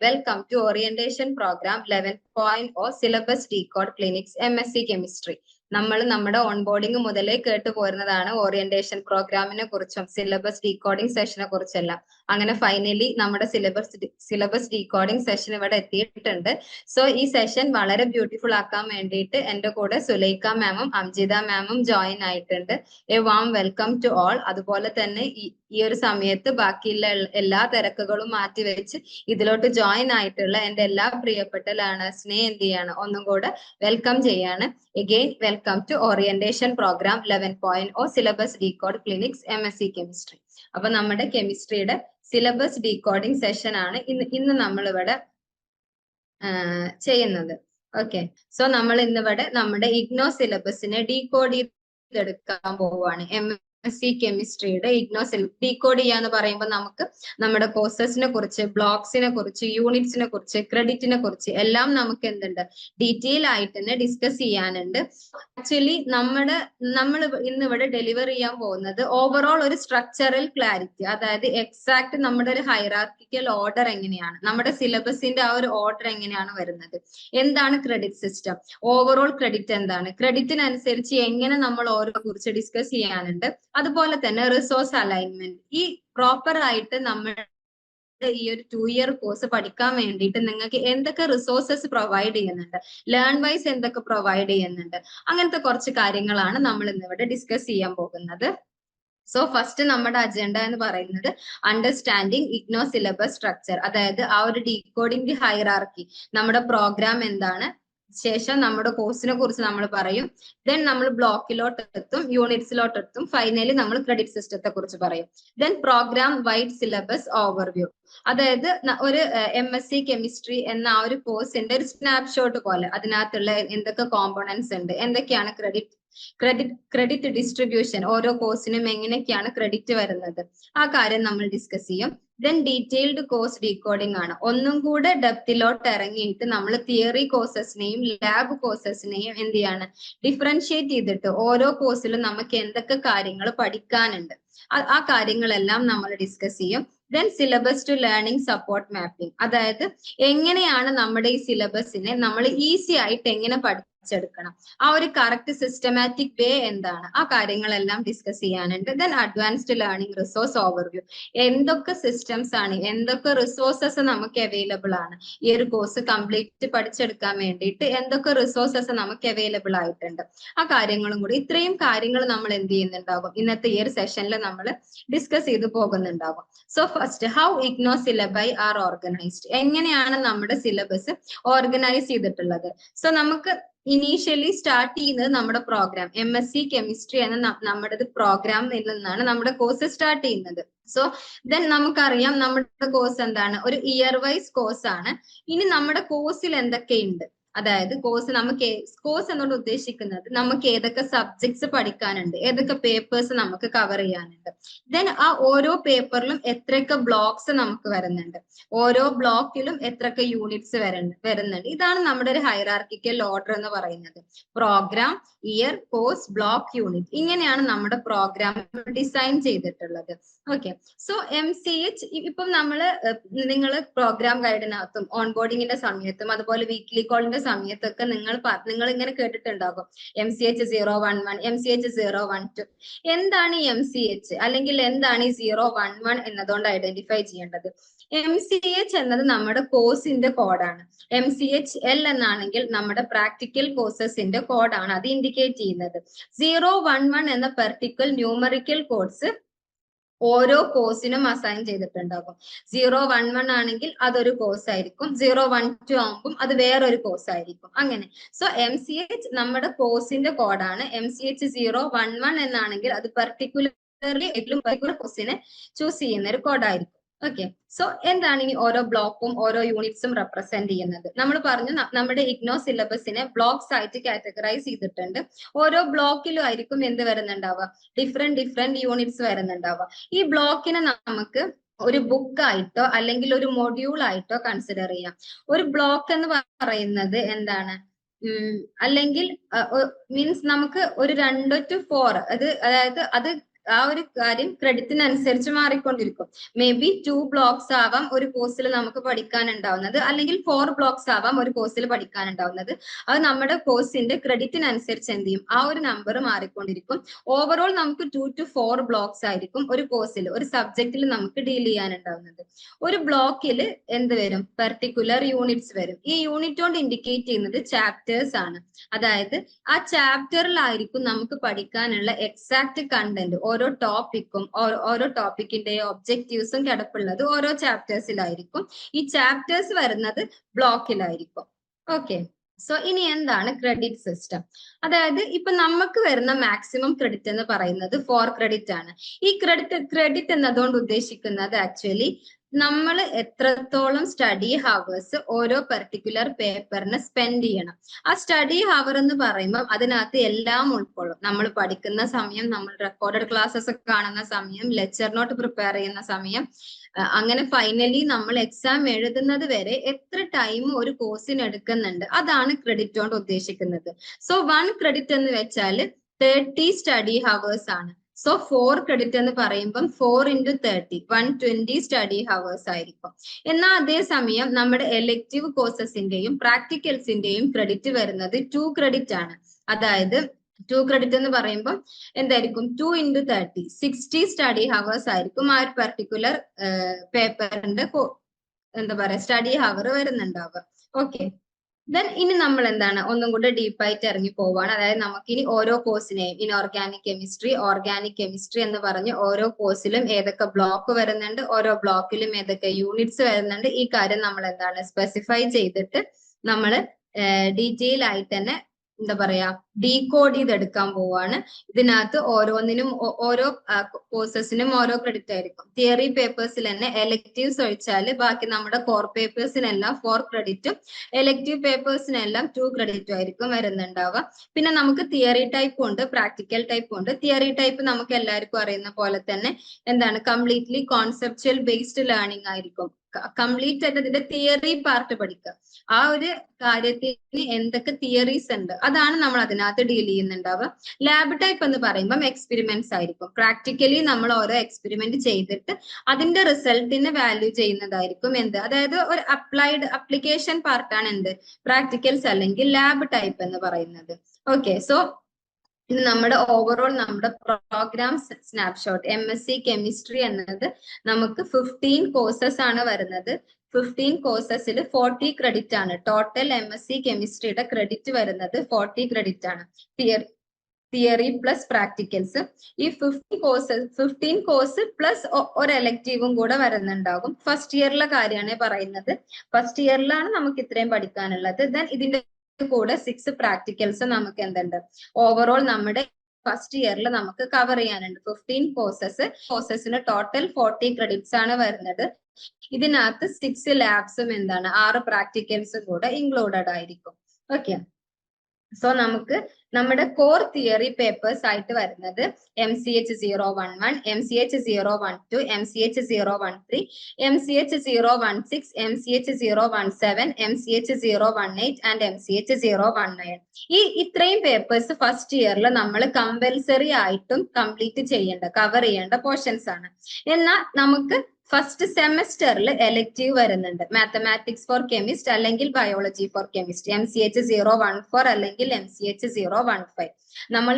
Welcome to Orientation Program 11.0 Syllabus Decode Clinics MSc Chemistry. നമ്മൾ നമ്മുടെ onboarding മുതലേ കേട്ടു പോരുന്നതാണ് ഓറിയന്റേഷൻ പ്രോഗ്രാമിനെ കുറിച്ചും സിലബസ് ഡീകോഡിംഗ് സെഷനെ കുറിച്ചെല്ലാം. അങ്ങനെ ഫൈനലി നമ്മുടെ സിലബസ് ഡീകോഡിംഗ് സെഷൻ ഇവിടെ എത്തിയിട്ടുണ്ട്. സോ ഈ സെഷൻ വളരെ ബ്യൂട്ടിഫുൾ ആക്കാൻ വേണ്ടിയിട്ട് എന്റെ കൂടെ സുലൈക്ക മാമും അംജിത മാമും ജോയിൻ ആയിട്ടുണ്ട്. A warm welcome to all. അതുപോലെ തന്നെ ഈ ഒരു സമയത്ത് ബാക്കിയുള്ള എല്ലാ തിരക്കുകളും മാറ്റിവെച്ച് ഇതിലോട്ട് ജോയിൻ ആയിട്ടുള്ള എന്റെ എല്ലാ പ്രിയപ്പെട്ട ലേണേഴ്സിനെ എന്ത് ചെയ്യാണ് ഒന്നും കൂടെ വെൽക്കം ചെയ്യാണ്. Again, welcome to Orientation Program 11.0 Syllabus Decode Clinics MSc Chemistry. അപ്പൊ നമ്മുടെ കെമിസ്ട്രിയുടെ സിലബസ് ഡീകോഡിംഗ് സെഷൻ ആണ് ഇന്ന് നമ്മൾ ഇവിടെ ചെയ്യുന്നത്. ഓക്കെ, സോ നമ്മൾ ഇന്നിവിടെ നമ്മുടെ ഇഗ്നോ സിലബസിനെ ഡീകോഡ് ചെയ്തെടുക്കാൻ പോവുകയാണ്. MSc കെമിസ്ട്രിയുടെ ഇഗ്നോ ഡീകോഡ് ചെയ്യാന്ന് പറയുമ്പോൾ നമുക്ക് നമ്മുടെ കോഴ്സസിനെ കുറിച്ച്, ബ്ലോക്സിനെ കുറിച്ച്, യൂണിറ്റ്സിനെ കുറിച്ച്, ക്രെഡിറ്റിനെ കുറിച്ച് എല്ലാം നമുക്ക് എന്തുണ്ട് ഡീറ്റെയിൽ ആയിട്ട് തന്നെ ഡിസ്കസ് ചെയ്യാനുണ്ട്. ആക്ച്വലി നമ്മൾ ഇന്നിവിടെ ഡെലിവർ ചെയ്യാൻ പോകുന്നത് ഓവറോൾ ഒരു സ്ട്രക്ചറൽ ക്ലാരിറ്റി, അതായത് എക്സാക്ട് നമ്മുടെ ഒരു ഹൈറാർക്കിക്കൽ ഓർഡർ എങ്ങനെയാണ്, നമ്മുടെ സിലബസിന്റെ ആ ഒരു ഓർഡർ എങ്ങനെയാണ് വരുന്നത്, എന്താണ് ക്രെഡിറ്റ് സിസ്റ്റം, ഓവറോൾ ക്രെഡിറ്റ് എന്താണ്, ക്രെഡിറ്റിനനുസരിച്ച് എങ്ങനെ നമ്മൾ ഓരോ കുറിച്ച് ഡിസ്കസ് ചെയ്യാനുണ്ട്. അതുപോലെ തന്നെ റിസോഴ്സ് അലൈൻമെന്റ്, ഈ പ്രോപ്പർ ആയിട്ട് നമ്മൾ ഈ ഒരു 2 ഇയർ കോഴ്സ് പഠിക്കാൻ വേണ്ടിയിട്ട് നിങ്ങൾക്ക് എന്തൊക്കെ റിസോഴ്സസ് പ്രൊവൈഡ് ചെയ്യുന്നുണ്ട്, ലേൺ വൈസ് എന്തൊക്കെ പ്രൊവൈഡ് ചെയ്യുന്നുണ്ട്, അങ്ങനത്തെ കുറച്ച് കാര്യങ്ങളാണ് നമ്മൾ ഇന്നിവിടെ ഡിസ്കസ് ചെയ്യാൻ പോകുന്നത്. സോ ഫസ്റ്റ് നമ്മുടെ അജണ്ട എന്ന് പറയുന്നത് അണ്ടർസ്റ്റാൻഡിങ് ഇഗ്നോ സിലബസ് സ്ട്രക്ചർ, അതായത് ആ ഒരു ഡീകോഡിംഗ് ഹൈറാർക്കി, നമ്മുടെ പ്രോഗ്രാം എന്താണ്, ശേഷം നമ്മുടെ കോഴ്സിനെ കുറിച്ച് നമ്മൾ പറയും, ദെൻ നമ്മൾ ബ്ലോക്കിലോട്ട് എത്തും, യൂണിറ്റ്സിലോട്ട് എത്തും, ഫൈനലി നമ്മൾ ക്രെഡിറ്റ് സിസ്റ്റത്തെ കുറിച്ച് പറയും, then program wide syllabus overview, അതായത് ഒരു MSc കെമിസ്ട്രി എന്ന ആ ഒരു കോഴ്സിന്റെ ഒരു സ്നാപ്ഷോട്ട് പോലെ അതിനകത്തുള്ള എന്തൊക്കെ കോമ്പോണൻസ് ഉണ്ട്, എന്തൊക്കെയാണ് ക്രെഡിറ്റ് ഡിസ്ട്രിബ്യൂഷൻ, ഓരോ കോഴ്സിനും എങ്ങനെയൊക്കെയാണ് ക്രെഡിറ്റ് വരുന്നത്, ആ കാര്യം നമ്മൾ ഡിസ്കസ് ചെയ്യും. ദെൻ ഡീറ്റെയിൽഡ് കോഴ്സ് ഡീകോഡിംഗ് ആണ്. ഒന്നും കൂടെ ഡെപ്തിലോട്ട് ഇറങ്ങിയിട്ട് നമ്മൾ തിയറി കോഴ്സസിനെയും ലാബ് കോഴ്സസിനെയും എന്ത് ചെയ്യാണ് ഡിഫറൻഷിയേറ്റ് ചെയ്തിട്ട് ഓരോ കോഴ്സിലും നമുക്ക് എന്തൊക്കെ കാര്യങ്ങൾ പഠിക്കാനുണ്ട് ആ കാര്യങ്ങളെല്ലാം നമ്മൾ ഡിസ്കസ് ചെയ്യും. Then syllabus to learning support mapping, അതായത് എങ്ങനെയാണ് നമ്മുടെ ഈ സിലബസിനെ നമ്മൾ ഈസി ആയിട്ട് എങ്ങനെ പഠിച്ചെടുക്കണം, ആ ഒരു കറക്റ്റ് സിസ്റ്റമാറ്റിക് വേ എന്താണ്, ആ കാര്യങ്ങളെല്ലാം ഡിസ്കസ് ചെയ്യാനുണ്ട്. Then advanced learning resource overview, എന്തൊക്കെ സിസ്റ്റംസ് ആണ്, എന്തൊക്കെ റിസോഴ്സസ് നമുക്ക് അവൈലബിൾ ആണ്, ഈ ഒരു കോഴ്സ് കംപ്ലീറ്റ് പഠിച്ചെടുക്കാൻ വേണ്ടിയിട്ട് എന്തൊക്കെ റിസോഴ്സസ് നമുക്ക് അവൈലബിൾ ആയിട്ടുണ്ട്, ആ കാര്യങ്ങളും കൂടി, ഇത്രയും കാര്യങ്ങൾ നമ്മൾ എന്ത് ചെയ്യുന്നുണ്ടാകും ഇന്നത്തെ ഈ ഒരു സെഷനിൽ നമ്മൾ ഡിസ്കസ് ചെയ്ത് പോകുന്നുണ്ടാകും. So first, how IGNOU syllabi are organised, എങ്ങനെയാണ് നമ്മുടെ സിലബസ് ഓർഗനൈസ് ചെയ്തിട്ടുള്ളത്. സോ നമുക്ക് ഇനീഷ്യലി സ്റ്റാർട്ട് ചെയ്യുന്നത് നമ്മുടെ പ്രോഗ്രാം MSc കെമിസ്ട്രി എന്ന നമ്മുടെ പ്രോഗ്രാമിൽ നിന്നാണ് നമ്മുടെ കോഴ്സ് സ്റ്റാർട്ട് ചെയ്യുന്നത്. സോ ദെൻ നമുക്കറിയാം നമ്മുടെ കോഴ്സ് എന്താണ്, ഒരു ഇയർ വൈസ് കോഴ്സ് ആണ്. ഇനി നമ്മുടെ കോഴ്സിൽ എന്തൊക്കെയുണ്ട്, അതായത് കോഴ്സ് എന്നോട് ഉദ്ദേശിക്കുന്നത് നമുക്ക് ഏതൊക്കെ സബ്ജക്ട്സ് പഠിക്കാനുണ്ട്, ഏതൊക്കെ പേപ്പേഴ്സ് നമുക്ക് കവർ ചെയ്യാനുണ്ട്, ദെൻ ആ ഓരോ പേപ്പറിലും എത്രയൊക്കെ ബ്ലോക്സ് നമുക്ക് വരുന്നുണ്ട്, ഓരോ ബ്ലോക്കിലും എത്രയൊക്കെ യൂണിറ്റ്സ് വരുന്നുണ്ട്. ഇതാണ് നമ്മുടെ ഒരു ഹൈറാർക്കിക്കൽ ഓർഡർ എന്ന് പറയുന്നത്. Program, year, course, block, unit, ഇങ്ങനെയാണ് നമ്മുടെ പ്രോഗ്രാം ഡിസൈൻ ചെയ്തിട്ടുള്ളത്. ഓക്കെ, സോ MCH ഇപ്പം നിങ്ങൾ പ്രോഗ്രാം ഗൈഡിനകത്തും ഓൺബോർഡിങ്ങിന്റെ സമയത്തും അതുപോലെ വീക്ക്ലി കോളിന്റെ സമയത്തൊക്കെ നിങ്ങൾ ഇങ്ങനെ കേട്ടിട്ടുണ്ടാകും MCH 011, MCH 012. എന്താണ് ഈ MCH അല്ലെങ്കിൽ എന്താണ് ഈ 011 എന്നതുകൊണ്ട് ഐഡന്റിഫൈ ചെയ്യേണ്ടത്? MCH എന്നത് നമ്മുടെ കോഴ്സിന്റെ കോഡാണ്. MCHL എന്നാണെങ്കിൽ നമ്മുടെ പ്രാക്ടിക്കൽ കോഴ്സസിന്റെ കോഡാണ് അത് ഇൻഡിക്കേറ്റ് ചെയ്യുന്നത്. 011 എന്ന പെർട്ടിക്കുലർ ന്യൂമറിക്കൽ കോഡ്സ് ഓരോ കോഴ്സിനും അസൈൻ ചെയ്തിട്ടുണ്ടാകും. 011 ആണെങ്കിൽ അതൊരു കോഴ്സ് ആയിരിക്കും, 012 ആകുമ്പോൾ അത് വേറൊരു കോഴ്സ് ആയിരിക്കും, അങ്ങനെ. സോ MCH നമ്മുടെ കോഴ്സിന്റെ കോഡാണ്. MCH 011 എന്നാണെങ്കിൽ അത് പർട്ടിക്കുലർലി കോഴ്സിനെ ചൂസ് ചെയ്യുന്ന ഒരു കോഡായിരിക്കും. ഓക്കെ, സോ എന്താണ് ഇനി ഓരോ ബ്ലോക്കും ഓരോ യൂണിറ്റ്സും റെപ്രസെന്റ് ചെയ്യുന്നത്? നമ്മൾ പറഞ്ഞു നമ്മുടെ ഇഗ്നോ സിലബസിനെ ബ്ലോക്സ് ആയിട്ട് കാറ്റഗറൈസ് ചെയ്തിട്ടുണ്ട്. ഓരോ ബ്ലോക്കിലും ആയിരിക്കും എന്ത് വരുന്നുണ്ടാവുക, ഡിഫറെന്റ് യൂണിറ്റ്സ് വരുന്നുണ്ടാവുക. ഈ ബ്ലോക്കിനെ നമുക്ക് ഒരു ബുക്ക് ആയിട്ടോ അല്ലെങ്കിൽ ഒരു മൊഡ്യൂൾ ആയിട്ടോ കൺസിഡർ ചെയ്യാം. ഒരു ബ്ലോക്ക് എന്ന് പറയുന്നത് എന്താണ്, അല്ലെങ്കിൽ മീൻസ് നമുക്ക് ഒരു 2 to 4, അതായത് അത് ആ ഒരു കാര്യം ക്രെഡിറ്റിനനുസരിച്ച് മാറിക്കൊണ്ടിരിക്കും. മേ ബി 2 ബ്ലോക്സ് ആവാം ഒരു കോഴ്സിൽ നമുക്ക് പഠിക്കാനുണ്ടാവുന്നത്, അല്ലെങ്കിൽ 4 ബ്ലോക്സ് ആവാം ഒരു കോഴ്സിൽ പഠിക്കാനുണ്ടാവുന്നത്. അത് നമ്മുടെ കോഴ്സിന്റെ ക്രെഡിറ്റിനനുസരിച്ച് എന്ത് ചെയ്യും, ആ ഒരു നമ്പർ മാറിക്കൊണ്ടിരിക്കും. ഓവറോൾ നമുക്ക് 2 to 4 ബ്ലോക്സ് ആയിരിക്കും ഒരു കോഴ്സിൽ, ഒരു സബ്ജക്റ്റിൽ നമുക്ക് ഡീൽ ചെയ്യാനുണ്ടാവുന്നത്. ഒരു ബ്ലോക്കിൽ എന്ത് വരും, പെർട്ടിക്കുലർ യൂണിറ്റ്സ് വരും. ഈ യൂണിറ്റ് കൊണ്ട് ഇൻഡിക്കേറ്റ് ചെയ്യുന്നത് ചാപ്റ്റേഴ്സ് ആണ്. അതായത് ആ ചാപ്റ്ററിലായിരിക്കും നമുക്ക് പഠിക്കാനുള്ള എക്സാക്ട് കണ്ടന്റ്, ഓരോ ടോപ്പിക്കും ഓരോ ടോപ്പിക്കിന്റെ ഒബ്ജക്റ്റീവ്സും കിടപ്പുള്ളത് ഓരോ ചാപ്റ്റേഴ്സിലായിരിക്കും. ഈ ചാപ്റ്റേഴ്സ് വരുന്നത് ബ്ലോക്കിലായിരിക്കും. ഓക്കെ, സോ ഇനി എന്താണ് ക്രെഡിറ്റ് സിസ്റ്റം? അതായത് ഇപ്പൊ നമുക്ക് വരുന്ന മാക്സിമം ക്രെഡിറ്റ് എന്ന് പറയുന്നത് 4 ക്രെഡിറ്റ് ആണ്. ഈ ക്രെഡിറ്റ് എന്നതുകൊണ്ട് ഉദ്ദേശിക്കുന്നത് ആക്ച്വലി നമ്മൾ എത്രത്തോളം സ്റ്റഡി ഹവേഴ്സ് ഓരോ പെർട്ടിക്കുലർ പേപ്പറിന് സ്പെൻഡ് ചെയ്യണം. ആ സ്റ്റഡി ഹവർ എന്ന് പറയുമ്പോൾ അതിനകത്ത് എല്ലാം ഉൾക്കൊള്ളും. നമ്മൾ പഠിക്കുന്ന സമയം, നമ്മൾ റെക്കോർഡഡ് ക്ലാസ്സസ് ഒക്കെ കാണുന്ന സമയം, ലെക്ചർ നോട്ട് പ്രിപ്പയർ ചെയ്യുന്ന സമയം, അങ്ങനെ ഫൈനലി നമ്മൾ എക്സാം എഴുതുന്നത് വരെ എത്ര ടൈം ഒരു കോഴ്സിന് എടുക്കുന്നുണ്ട്, അതാണ് ക്രെഡിറ്റ് കൊണ്ട് ഉദ്ദേശിക്കുന്നത്. സോ 1 ക്രെഡിറ്റ് എന്ന് വെച്ചാൽ 30 സ്റ്റഡി ഹവേഴ്സ് ആണ്. സോ 4 ക്രെഡിറ്റ് എന്ന് പറയുമ്പം 4 into 30 120 സ്റ്റഡി ഹവേഴ്സ് ആയിരിക്കും. എന്നാൽ അതേസമയം നമ്മുടെ എലക്റ്റീവ് കോഴ്സസിന്റെയും പ്രാക്ടിക്കൽസിന്റെയും ക്രെഡിറ്റ് വരുന്നത് 2 ക്രെഡിറ്റ് ആണ്. അതായത് 2 ക്രെഡിറ്റ് എന്ന് പറയുമ്പോൾ എന്തായിരിക്കും, 2 into 30 60 സ്റ്റഡി ഹവേഴ്സ് ആയിരിക്കും ആ ഒരു പെർട്ടിക്കുലർ പേപ്പറിന്റെ എന്താ പറയാ സ്റ്റഡി ഹവർ വരുന്നുണ്ടാവുക. ഓക്കെ, ദെൻ ഇനി നമ്മൾ എന്താണ് ഒന്നും കൂടെ ഡീപ്പായിട്ട് ഇറങ്ങി പോവാണ്. അതായത് നമുക്കിനി ഓരോ കോഴ്സിനെയും ഇൻഓർഗാനിക് കെമിസ്ട്രി, ഓർഗാനിക് കെമിസ്ട്രി എന്ന് പറഞ്ഞ് ഓരോ കോഴ്സിലും ഏതൊക്കെ ബ്ലോക്ക് വരുന്നുണ്ട്, ഓരോ ബ്ലോക്കിലും ഏതൊക്കെ യൂണിറ്റ്സ് വരുന്നുണ്ട്, ഈ കാര്യം നമ്മൾ എന്താണ് സ്പെസിഫൈ ചെയ്തിട്ട് നമ്മൾ ഡീറ്റെയിൽ ആയിട്ട് തന്നെ എന്താ പറയാ ഡീകോഡ് ചെയ്തെടുക്കാൻ പോവാണ്. ഇതിനകത്ത് ഓരോന്നിനും ഓരോ കോഴ്സസിനും ഓരോ ക്രെഡിറ്റ് ആയിരിക്കും. തിയറി പേപ്പേഴ്സിൽ തന്നെ എലക്റ്റീവ്സ് ഒഴിച്ചാല് ബാക്കി നമ്മുടെ കോർ പേപ്പേഴ്സിനെല്ലാം 4 ക്രെഡിറ്റും എലക്റ്റീവ് പേപ്പേഴ്സിനെല്ലാം 2 ക്രെഡിറ്റും ആയിരിക്കും വരുന്നുണ്ടാവുക. പിന്നെ നമുക്ക് തിയറി ടൈപ്പും ഉണ്ട്, പ്രാക്ടിക്കൽ ടൈപ്പും ഉണ്ട്. തിയറി ടൈപ്പ് നമുക്ക് എല്ലാവർക്കും അറിയുന്ന പോലെ തന്നെ എന്താണ് കംപ്ലീറ്റ്ലി കോൺസെപ്ച്വൽ ബേസ്ഡ് ലേണിംഗ് ആയിരിക്കും. കംപ്ലീറ്റ് ആയിട്ട് ഇതിന്റെ തിയറി പാർട്ട് പഠിക്കുക. ആ ഒരു കാര്യത്തിന് എന്തൊക്കെ തിയറീസ് ഉണ്ട് അതാണ് നമ്മൾ അതിനകത്ത് ഡീൽ ചെയ്യുന്നുണ്ടാവുക. ലാബ് ടൈപ്പ് എന്ന് പറയുമ്പോൾ എക്സ്പെരിമെന്റ്സ് ആയിരിക്കും. പ്രാക്ടിക്കലി നമ്മൾ ഓരോ എക്സ്പെരിമെന്റ് ചെയ്തിട്ട് അതിന്റെ റിസൾട്ടിന് വാല്യൂ ചെയ്യുന്നതായിരിക്കും എന്ത്, അതായത് ഒരു അപ്ലിക്കേഷൻ പാർട്ടാണ് എന്ത് പ്രാക്ടിക്കൽസ് അല്ലെങ്കിൽ ലാബ് ടൈപ്പ് എന്ന് പറയുന്നത്. ഓക്കെ, സോ ഇത് നമ്മുടെ ഓവറോൾ നമ്മുടെ പ്രോഗ്രാം സ്നാപ്ഷോട്ട്. MSc കെമിസ്ട്രി എന്നത് നമുക്ക് 15 കോഴ്സസ് ആണ് വരുന്നത്. 15 കോഴ്സസിൽ 40 ക്രെഡിറ്റ് ആണ്. ടോട്ടൽ MSc കെമിസ്ട്രിയുടെ ക്രെഡിറ്റ് വരുന്നത് 40 ക്രെഡിറ്റ് ആണ്. Theory plus practicals. ഈ 15 കോഴ്സ് പ്ലസ് ഒരു എലക്റ്റീവും കൂടെ വരുന്നുണ്ടാകും. ഫസ്റ്റ് ഇയറിലെ കാര്യമാണ് പറയുന്നത്. ഫസ്റ്റ് ഇയറിലാണ് നമുക്ക് ഇത്രയും പഠിക്കാനുള്ളത്. ദെൻ ഇതിന്റെ കൂടെ 6 പ്രാക്ടിക്കൽസ് നമുക്ക് എന്തുണ്ട് ഓവറോൾ നമ്മുടെ ഫസ്റ്റ് ഇയറിൽ നമുക്ക് കവർ ചെയ്യാനുണ്ട്. 15 കോഴ്സസിന് ടോട്ടൽ 40 ക്രെഡിറ്റ്സ് ആണ് വരുന്നത്. ഇതിനകത്ത് 6 ലാബ്സും എന്താണ് 6 പ്രാക്ടിക്കൽസും കൂടെ ഇൻക്ലൂഡഡ് ആയിരിക്കും. ഓക്കെ, സോ നമുക്ക് നമ്മുടെ കോർ തിയറി പേപ്പേഴ്സ് ആയിട്ട് വരുന്നത് MCH 011, MCH 012, MCH 013, MCH 016, MCH 017, MCH 018 and MCH 019. ഈ ഇത്രയും പേപ്പേഴ്സ് ഫസ്റ്റ് ഇയറിൽ നമ്മൾ കമ്പൽസറി ആയിട്ടും കംപ്ലീറ്റ് കവർ ചെയ്യേണ്ട പോർഷൻസ് ആണ്. എന്നാൽ നമുക്ക് ഫസ്റ്റ് സെമസ്റ്ററിൽ എലക്റ്റീവ് വരുന്നുണ്ട്. മാത്തമാറ്റിക്സ് ഫോർ കെമിസ്റ്റ് അല്ലെങ്കിൽ ബയോളജി ഫോർ കെമിസ്റ്റ് MCH 014 അല്ലെങ്കിൽ MCH 015. നമ്മൾ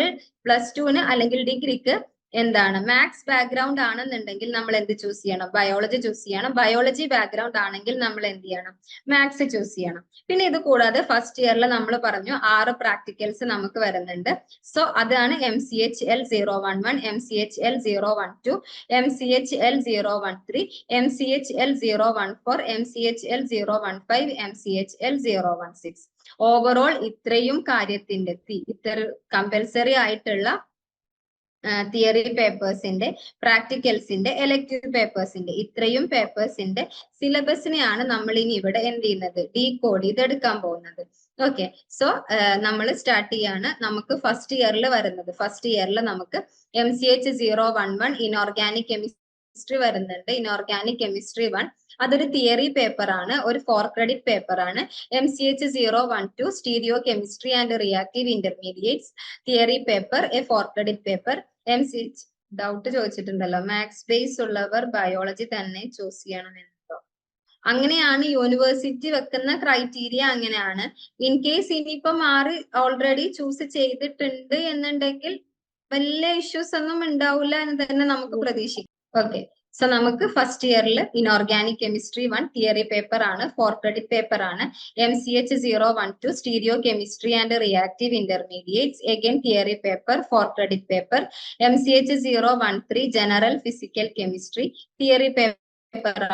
+2 അല്ലെങ്കിൽ ഡിഗ്രിക്ക് എന്താണ് മാത്സ് ബാക്ക്ഗ്രൗണ്ട് ആണെന്നുണ്ടെങ്കിൽ നമ്മൾ എന്ത് ചൂസ് ചെയ്യണം, ബയോളജി ചൂസ് ചെയ്യണം. ബയോളജി ബാക്ക്ഗ്രൗണ്ട് ആണെങ്കിൽ നമ്മൾ എന്ത് ചെയ്യണം, മാത്സ് ചൂസ് ചെയ്യണം. പിന്നെ ഇത് കൂടാതെ ഫസ്റ്റ് ഇയറിൽ നമ്മൾ പറഞ്ഞു 6 പ്രാക്ടിക്കൽസ് നമുക്ക് വരുന്നുണ്ട്. സോ അതാണ് MCHL 011, MCHL 012, MCHL 013, MCHL 014, MCHL 015, MCHL 016. Overall ഇത്രയും കാര്യത്തിന്റെ ഇത്ര കമ്പൽസറി ആയിട്ടുള്ള തിയറി പേപ്പേഴ്സിന്റെ, പ്രാക്ടിക്കൽസിന്റെ, എലക്റ്റീവ് പേപ്പേഴ്സിന്റെ ഇത്രയും പേപ്പേഴ്സിന്റെ സിലബസിനെയാണ് നമ്മൾ ഇനി ഇവിടെ എന്ത് ചെയ്യുന്നത്, ഡീകോഡ് ചെയ്തെടുക്കാൻ പോകുന്നത്. ഓക്കെ, സോ നമ്മൾ സ്റ്റാർട്ട് ചെയ്യാണ്. നമുക്ക് ഫസ്റ്റ് ഇയറിൽ വരുന്നത്, ഫസ്റ്റ് ഇയറിൽ നമുക്ക് MCH 011 ഇൻഓർഗാനിക് കെമിസ്ട്രി വരുന്നുണ്ട്. ഇൻഓർഗാനിക് കെമിസ്ട്രി 1 അതൊരു തിയറി പേപ്പർ ആണ്, ഒരു 4 ക്രെഡിറ്റ് പേപ്പർ ആണ്. MCH 012 stereo chemistry and reactive intermediates theory paper, a 4 credit paper. Doubt ചോദിച്ചിട്ടുണ്ടല്ലോ, മാത്സ് ബേസ് ഉള്ളവർ ബയോളജി തന്നെ ചൂസ് ചെയ്യണമെന്നുണ്ടോ? അങ്ങനെയാണ് യൂണിവേഴ്സിറ്റി വെക്കുന്ന ക്രൈറ്റീരിയ, അങ്ങനെയാണ്. ഇൻ കേസ് ഇനിയിപ്പം ആറ് ഓൾറെഡി ചൂസ് ചെയ്തിട്ടുണ്ട് എന്നുണ്ടെങ്കിൽ വലിയ ഇഷ്യൂസ് ഒന്നും ഉണ്ടാവില്ല എന്ന് തന്നെ നമുക്ക് പ്രതീക്ഷിക്കാം. ഓക്കെ, സോ നമുക്ക് ഫസ്റ്റ് ഇയറിൽ ഇൻഓർഗാനിക് കെമിസ്ട്രി 1 തിയറി പേപ്പർ ആണ്, 4 ക്രെഡിറ്റ് പേപ്പർ ആണ്. MCH 012 stereo chemistry and reactive intermediates, again theory paper, 4 credit paper. MCH 013 general physical chemistry theory paper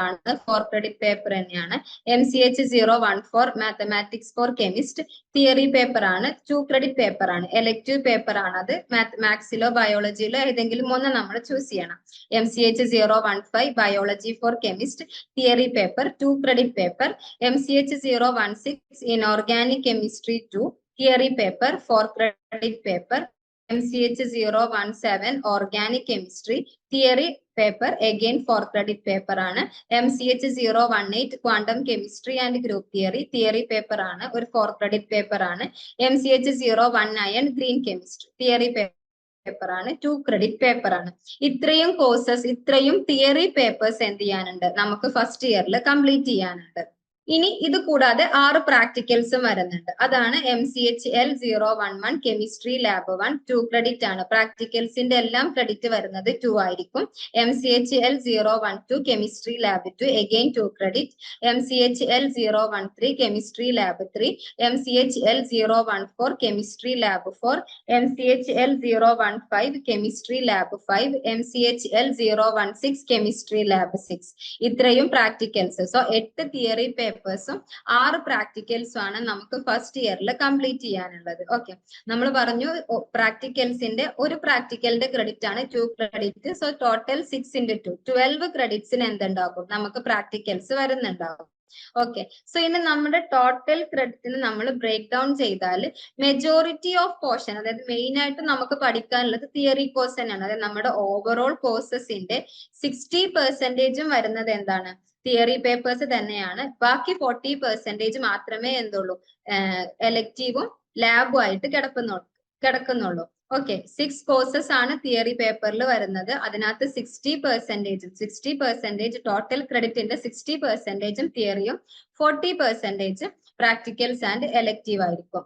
ആണ്, 4 ക്രെഡിറ്റ് പേപ്പർ തന്നെയാണ്. MCH 014 mathematics four chemist theory paper ആണ്, 2 credit paper ആണ്. Elective paper ആണ്, അത് മാത്സിലോ ബയോളജിയിലോ ഏതെങ്കിലും ഒന്ന് നമ്മൾ ചൂസ് ചെയ്യണം. MCH 015 biology for chemist theory paper, 2 credit paper. MCH 016 inorganic chemistry 2 theory paper, 4 credit paper. MCH 017 organic chemistry theory paper, again 4 credit paper ആണ്. MCH 018 quantum chemistry and group theory paper ആണ്, ഒരു 4 credit paper ആണ്. MCH 019 green chemistry theory paper ആണ്, 2 credit paper ആണ്. ഇത്രയും courses, ഇത്രയും theory papers എന്ത് ചെയ്യാനുണ്ട്, നമുക്ക് ഫസ്റ്റ് ഇയറിൽ കംപ്ലീറ്റ് ചെയ്യാനുണ്ട്. ഇനി ഇത് കൂടാതെ 6 പ്രാക്ടിക്കൽസും വരുന്നുണ്ട്. അതാണ് MCHL 011 കെമിസ്ട്രി ലാബ് 1 2 ക്രെഡിറ്റ് ആണ്. പ്രാക്ടിക്കൽസിന്റെ എല്ലാം ക്രെഡിറ്റ് വരുന്നത് 2 ആയിരിക്കും. MCHL 012 chemistry lab 2 again 2 credit. MCHL 013 chemistry lab 3. MCHL 014 chemistry lab 4. MCHL 015 chemistry lab 5. MCHL 016 chemistry lab 6. ഇത്രയും പ്രാക്ടിക്കൽസ്. സോ 8 തിയറി പേപ്പേഴ്സും 6 പ്രാക്ടിക്കൽസും ആണ് നമുക്ക് ഫസ്റ്റ് ഇയറിൽ കംപ്ലീറ്റ് ചെയ്യാനുള്ളത്. ഓക്കെ, നമ്മൾ പറഞ്ഞു പ്രാക്ടിക്കൽസിന്റെ ഒരു പ്രാക്ടിക്കലിന്റെ ക്രെഡിറ്റ് ആണ് 2 ക്രെഡിറ്റ്. സോ ടോട്ടൽ 6 into 2 12 ക്രെഡിറ്റ്സിന് എന്തുണ്ടാകും, നമുക്ക് പ്രാക്ടിക്കൽസ് വരുന്നുണ്ടാകും. ഓക്കെ, സോ ഇനി നമ്മുടെ ടോട്ടൽ ക്രെഡിറ്റിന് നമ്മൾ ബ്രേക്ക് ഡൗൺ ചെയ്താൽ മെജോറിറ്റി ഓഫ് പോർഷൻ, അതായത് മെയിൻ ആയിട്ട് നമുക്ക് പഠിക്കാനുള്ളത് തിയറി കോഴ്സ് തന്നെയാണ്. അതായത് നമ്മുടെ ഓവറോൾ കോഴ്സസിന്റെ 60% വരുന്നത് എന്താണ്, തിയറി പേപ്പേഴ്സ് തന്നെയാണ്. ബാക്കി 40% മാത്രമേ എന്തുള്ളൂ, എലക്റ്റീവും ലാബും ആയിട്ട് കിടക്കുന്നുള്ളൂ. ഓക്കെ, 6 കോഴ്സസ് ആണ് തിയറി പേപ്പറിൽ വരുന്നത്. അതിനകത്ത് 60% ടോട്ടൽ ക്രെഡിറ്റിന്റെ 60% തിയറിയും 40% പ്രാക്ടിക്കൽസ് ആൻഡ് എലക്റ്റീവ് ആയിരിക്കും.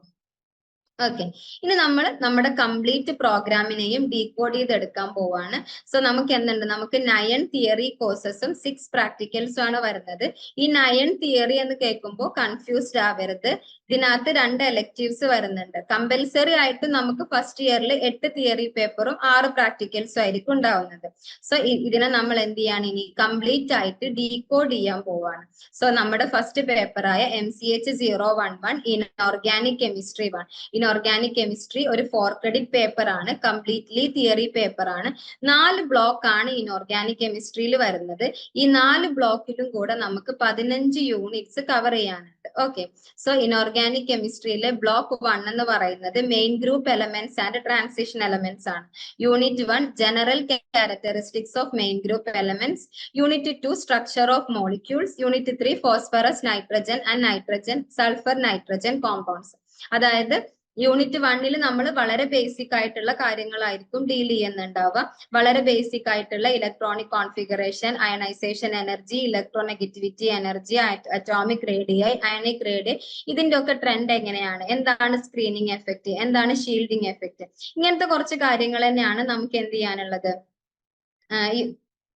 ഓക്കെ, ഇനി നമ്മൾ നമ്മുടെ കംപ്ലീറ്റ് പ്രോഗ്രാമിനെയും ഡീകോഡ് ചെയ്തെടുക്കാൻ പോവാണ്. സോ നമുക്ക് എന്തുണ്ട്, നമുക്ക് 9 തിയറി കോഴ്സസും 6 പ്രാക്ടിക്കൽസും ആണ് വരുന്നത്. ഈ 9 തിയറി എന്ന് കേൾക്കുമ്പോൾ കൺഫ്യൂസ്ഡ് ആവരുത്. ഇതിനകത്ത് 2 എലക്റ്റീവ്സ് വരുന്നുണ്ട്. കമ്പൽസറി ആയിട്ട് നമുക്ക് ഫസ്റ്റ് ഇയറിൽ 8 തിയറി പേപ്പറും 6 പ്രാക്ടിക്കൽസും ആയിരിക്കും ഉണ്ടാവുന്നത്. സോ ഇതിനെ നമ്മൾ എന്ത് ചെയ്യാണ്, ഇനി കംപ്ലീറ്റ് ആയിട്ട് ഡീകോഡ് ചെയ്യാൻ പോവാണ്. സോ നമ്മുടെ ഫസ്റ്റ് പേപ്പറായ MCH 011 inorganic chemistry 1. Inorganic chemistry ഒരു 4 ക്രെഡിറ്റ് പേപ്പർ ആണ്, കംപ്ലീറ്റ്ലി തിയറി പേപ്പർ ആണ്. 4 ബ്ലോക്ക് ആണ് ഇൻഓർഗാനിക് കെമിസ്ട്രിയിൽ വരുന്നത്. ഈ 4 ബ്ലോക്കിലും കൂടെ നമുക്ക് 15 യൂണിറ്റ്സ് കവർ ചെയ്യാനുണ്ട്. ഓക്കെ, സോ ഇൻഓർഗാനിക് കെമിസ്ട്രിയിലെ ബ്ലോക്ക് 1 എന്ന് പറയുന്നത് main group elements and transition elements ആണ്. Unit 1 general characteristics of main group elements. Unit 2 structure of molecules. Unit 3 phosphorus, nitrogen and nitrogen, sulphur, nitrogen compounds. അതായത് unit 1 നമ്മൾ വളരെ basic ആയിട്ടുള്ള കാര്യങ്ങളായിരിക്കും deal ചെയ്യുന്നുണ്ടാവുക. വളരെ ബേസിക് ആയിട്ടുള്ള electronic configuration, ionisation energy, electronegativity energy, atomic radii, ionic radii, ഇതിന്റെ ഒക്കെ trend എങ്ങനെയാണ്, എന്താണ് സ്ക്രീനിങ് എഫക്ട്, എന്താണ് ഷീൽഡിങ് എഫക്ട്, ഇങ്ങനത്തെ കുറച്ച് കാര്യങ്ങൾ തന്നെയാണ് നമുക്ക് എന്ത് ചെയ്യാനുള്ളത്,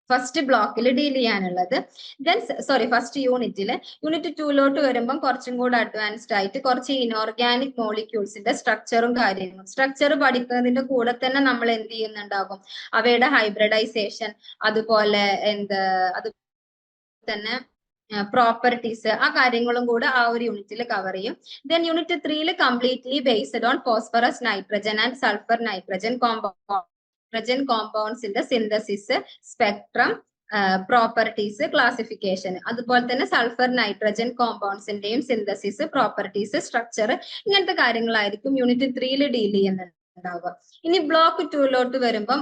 ഫസ്റ്റ് ബ്ലോക്കിൽ ഡീൽ ചെയ്യാനുള്ളത്. ഫസ്റ്റ് യൂണിറ്റില്. യൂണിറ്റ് 2 വരുമ്പം കുറച്ചും കൂടെ അഡ്വാൻസ്ഡ് ആയിട്ട് കുറച്ച് ഇൻഓർഗാനിക് മോളിക്യൂൾസിന്റെ സ്ട്രക്ചറും കാര്യങ്ങളും. സ്ട്രക്ചർ പഠിക്കുന്നതിന്റെ കൂടെ തന്നെ നമ്മൾ എന്ത് ചെയ്യുന്നുണ്ടാകും, അവയുടെ ഹൈബ്രിഡൈസേഷൻ, അതുപോലെ തന്നെ പ്രോപ്പർട്ടീസ്, ആ കാര്യങ്ങളും കൂടെ ആ ഒരു യൂണിറ്റിൽ കവർ ചെയ്യും. Then unit 3 completely based on phosphorus, nitrogen and sulphur, nitrogen കോമ്പൗണ്ട്സിന്റെ സിന്തസിസ്, സ്പെക്ട്രം, പ്രോപ്പർട്ടീസ്, ക്ലാസിഫിക്കേഷൻ, അതുപോലെ തന്നെ സൾഫർ, നൈട്രജൻ കോമ്പൗണ്ട്സിന്റെയും സിന്തസിസ്, പ്രോപ്പർട്ടീസ്, സ്ട്രക്ചർ, ഇങ്ങനത്തെ കാര്യങ്ങളായിരിക്കും യൂണിറ്റ് 3 ഡീൽ ചെയ്യുന്നുണ്ടാവുക. ഇനി ബ്ലോക്ക് 2 വരുമ്പം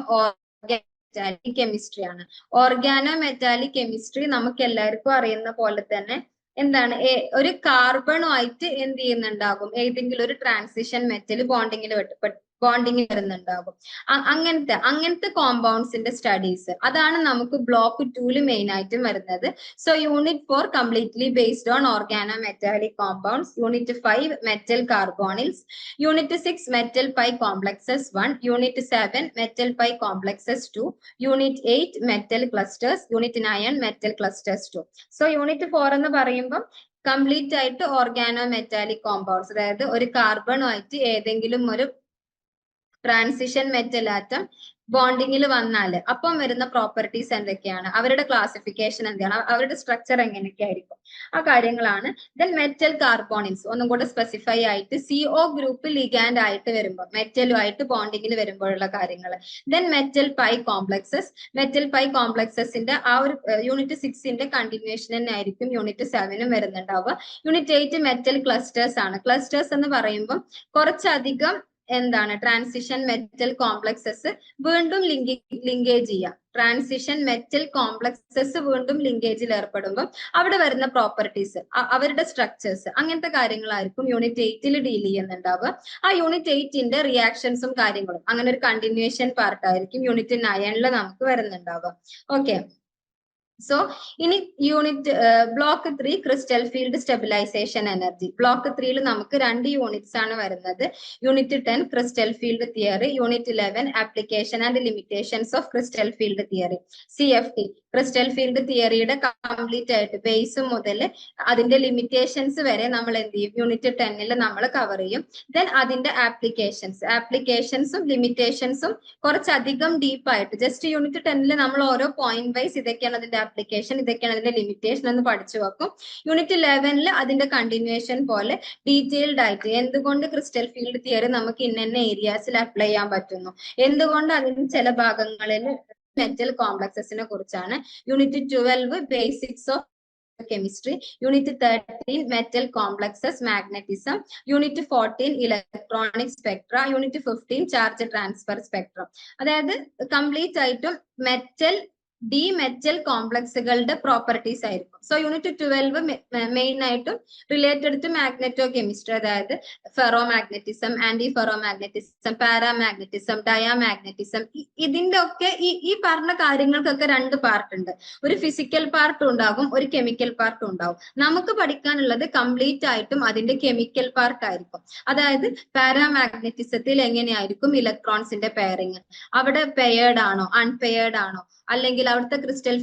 മെറ്റാലിക് കെമിസ്ട്രി ആണ്. ഓർഗാനോ മെറ്റാലിക് കെമിസ്ട്രി നമുക്ക് എല്ലാവർക്കും അറിയുന്ന പോലെ തന്നെ എന്താണ്, ഒരു കാർബണുമായിട്ട് എന്ത് ചെയ്യുന്നുണ്ടാകും, ഏതെങ്കിലും ഒരു ട്രാൻസിഷൻ മെറ്റൽ ബോണ്ടിങ്ങിൽ ബോണ്ടിങ് വരുന്നുണ്ടാകും. അങ്ങനത്തെ കോമ്പൗണ്ട്സിന്റെ സ്റ്റഡീസ് അതാണ് നമുക്ക് ബ്ലോക്ക് 2 മെയിൻ ആയിട്ടും വരുന്നത്. So unit 4 completely based on organometallic compounds, unit 5 metal carbonyls, unit 6 metal pi complexes 1, unit 7 metal pi complexes 2, unit 8 metal clusters, unit 9 metal clusters 2. So unit 4 എന്ന് പറയുമ്പോൾ complete ആയിട്ട് organo metallic compounds, അതായത് ഒരു കാർബണുമായിട്ട് ഏതെങ്കിലും ഒരു transition metal atom ബോണ്ടിങ്ങിൽ വന്നാൽ അപ്പം വരുന്ന പ്രോപ്പർട്ടീസ് എന്തൊക്കെയാണ്, അവരുടെ ക്ലാസിഫിക്കേഷൻ എന്താണ്, അവരുടെ സ്ട്രക്ചർ എങ്ങനെയൊക്കെ ആയിരിക്കും, ആ കാര്യങ്ങളാണ്. ദെൻ മെറ്റൽ കാർബോണിൽസ് ഒന്നും കൂടെ സ്പെസിഫൈ ആയിട്ട് CO ഗ്രൂപ്പ് ലിഗാൻഡ് ആയിട്ട് വരുമ്പോൾ മെറ്റലുമായിട്ട് ബോണ്ടിങ്ങിൽ വരുമ്പോഴുള്ള കാര്യങ്ങൾ. Then metal pi complexes, metal pi കോംപ്ലക്സസിന്റെ ആ ഒരു യൂണിറ്റ് 6ന്റെ കണ്ടിന്യൂഷൻ തന്നെ ആയിരിക്കും യൂണിറ്റ് 7 വരുന്നുണ്ടാവുക. യൂണിറ്റ് 8 മെറ്റൽ ക്ലസ്റ്റേഴ്സ് ആണ്. ക്ലസ്റ്റേഴ്സ് എന്ന് പറയുമ്പോൾ കുറച്ചധികം എന്താണ് ട്രാൻസിഷൻ മെറ്റൽ കോംപ്ലക്സസ് വീണ്ടും ലിങ്കേജ് ചെയ്യാം. ട്രാൻസിഷൻ മെറ്റൽ കോംപ്ലക്സസ് വീണ്ടും ലിങ്കേജിൽ ഏർപ്പെടുമ്പോൾ അവിടെ വരുന്ന പ്രോപ്പർട്ടീസ്, അവരുടെ സ്ട്രക്ചേഴ്സ്, അങ്ങനത്തെ കാര്യങ്ങളായിരിക്കും യൂണിറ്റ് 8 ഡീൽ ചെയ്യുന്നുണ്ടാവുക. ആ യൂണിറ്റ് 8ന്റെ റിയാക്ഷൻസും കാര്യങ്ങളും അങ്ങനെ ഒരു കണ്ടിന്യൂഷൻ പാർട്ട് ആയിരിക്കും യൂണിറ്റ് 9 നമുക്ക് വരുന്നുണ്ടാവുക. ഓക്കെ. സോ ഇനി unit block 3 crystal field stabilization energy. Block 3 നമുക്ക് 2 യൂണിറ്റ്സ് ആണ് വരുന്നത്. Unit 10 crystal field theory, unit 11 application and limitations of crystal field theory, CFT. Crystal field തിയറിയുടെ കംപ്ലീറ്റ് ആയിട്ട് ബേസ് മുതൽ അതിന്റെ ലിമിറ്റേഷൻസ് വരെ നമ്മൾ എന്ത് ചെയ്യും, യൂണിറ്റ് 10 നമ്മൾ കവർ ചെയ്യും. ദെൻ അതിന്റെ ആപ്ലിക്കേഷൻസും ലിമിറ്റേഷൻസും കുറച്ചധികം ഡീപ്പായിട്ട് ജസ്റ്റ് യൂണിറ്റ് 10 നമ്മൾ ഓരോ പോയിന്റ് വൈസ് ഇതൊക്കെയാണ് അതിന്റെ ആപ്ലിക്കേഷൻ, ഇതൊക്കെയാണ് അതിന്റെ ലിമിറ്റേഷൻ എന്ന് പഠിച്ചു വെക്കും. യൂണിറ്റ് 11 അതിന്റെ കണ്ടിന്യൂഷൻ പോലെ ഡീറ്റെയിൽഡ് ആയിട്ട് എന്തുകൊണ്ട് ക്രിസ്റ്റൽ ഫീൽഡ് തിയറി നമുക്ക് ഇന്ന ഏരിയാസിൽ അപ്ലൈ ചെയ്യാൻ പറ്റുന്നു, എന്തുകൊണ്ട് അതിന് ചില ഭാഗങ്ങളിൽ മെറ്റൽ കോംപ്ലക്സസിനെ കുറിച്ചാണ്. Unit 12 basics of chemistry, unit 13 metal complexes magnetism, unit 14 electronic spectra, unit 15 charge transfer spectrum. അതായത് കംപ്ലീറ്റ് ആയിട്ടും മെറ്റൽ കോംപ്ലക്സുകളുടെ പ്രോപ്പർട്ടീസ് ആയിരിക്കും. സോ യൂണിറ്റ് 12 മെയിൻ ആയിട്ടും റിലേറ്റഡ് ടു മാഗ്നെറ്റോ കെമിസ്ട്രി, അതായത് ferro magnetism, anti ferro magnetism, paramagnetism, diamagnetism, ഇതിന്റെ ഒക്കെ ഈ പറഞ്ഞ കാര്യങ്ങൾക്കൊക്കെ 2 പാർട്ട് ഉണ്ട്. ഒരു ഫിസിക്കൽ പാർട്ട് ഉണ്ടാകും, ഒരു കെമിക്കൽ പാർട്ട് ഉണ്ടാവും. നമുക്ക് പഠിക്കാനുള്ളത് കംപ്ലീറ്റ് ആയിട്ടും അതിന്റെ കെമിക്കൽ പാർട്ട് ആയിരിക്കും. അതായത് പാരാമാഗ്നറ്റിസത്തിൽ എങ്ങനെയായിരിക്കും ഇലക്ട്രോൺസിന്റെ പെയറിങ്, അവിടെ പെയർഡ് ആണോ അൺപെയർഡ് ആണോ, അല്ലെങ്കിൽ അവിടുത്തെ crystal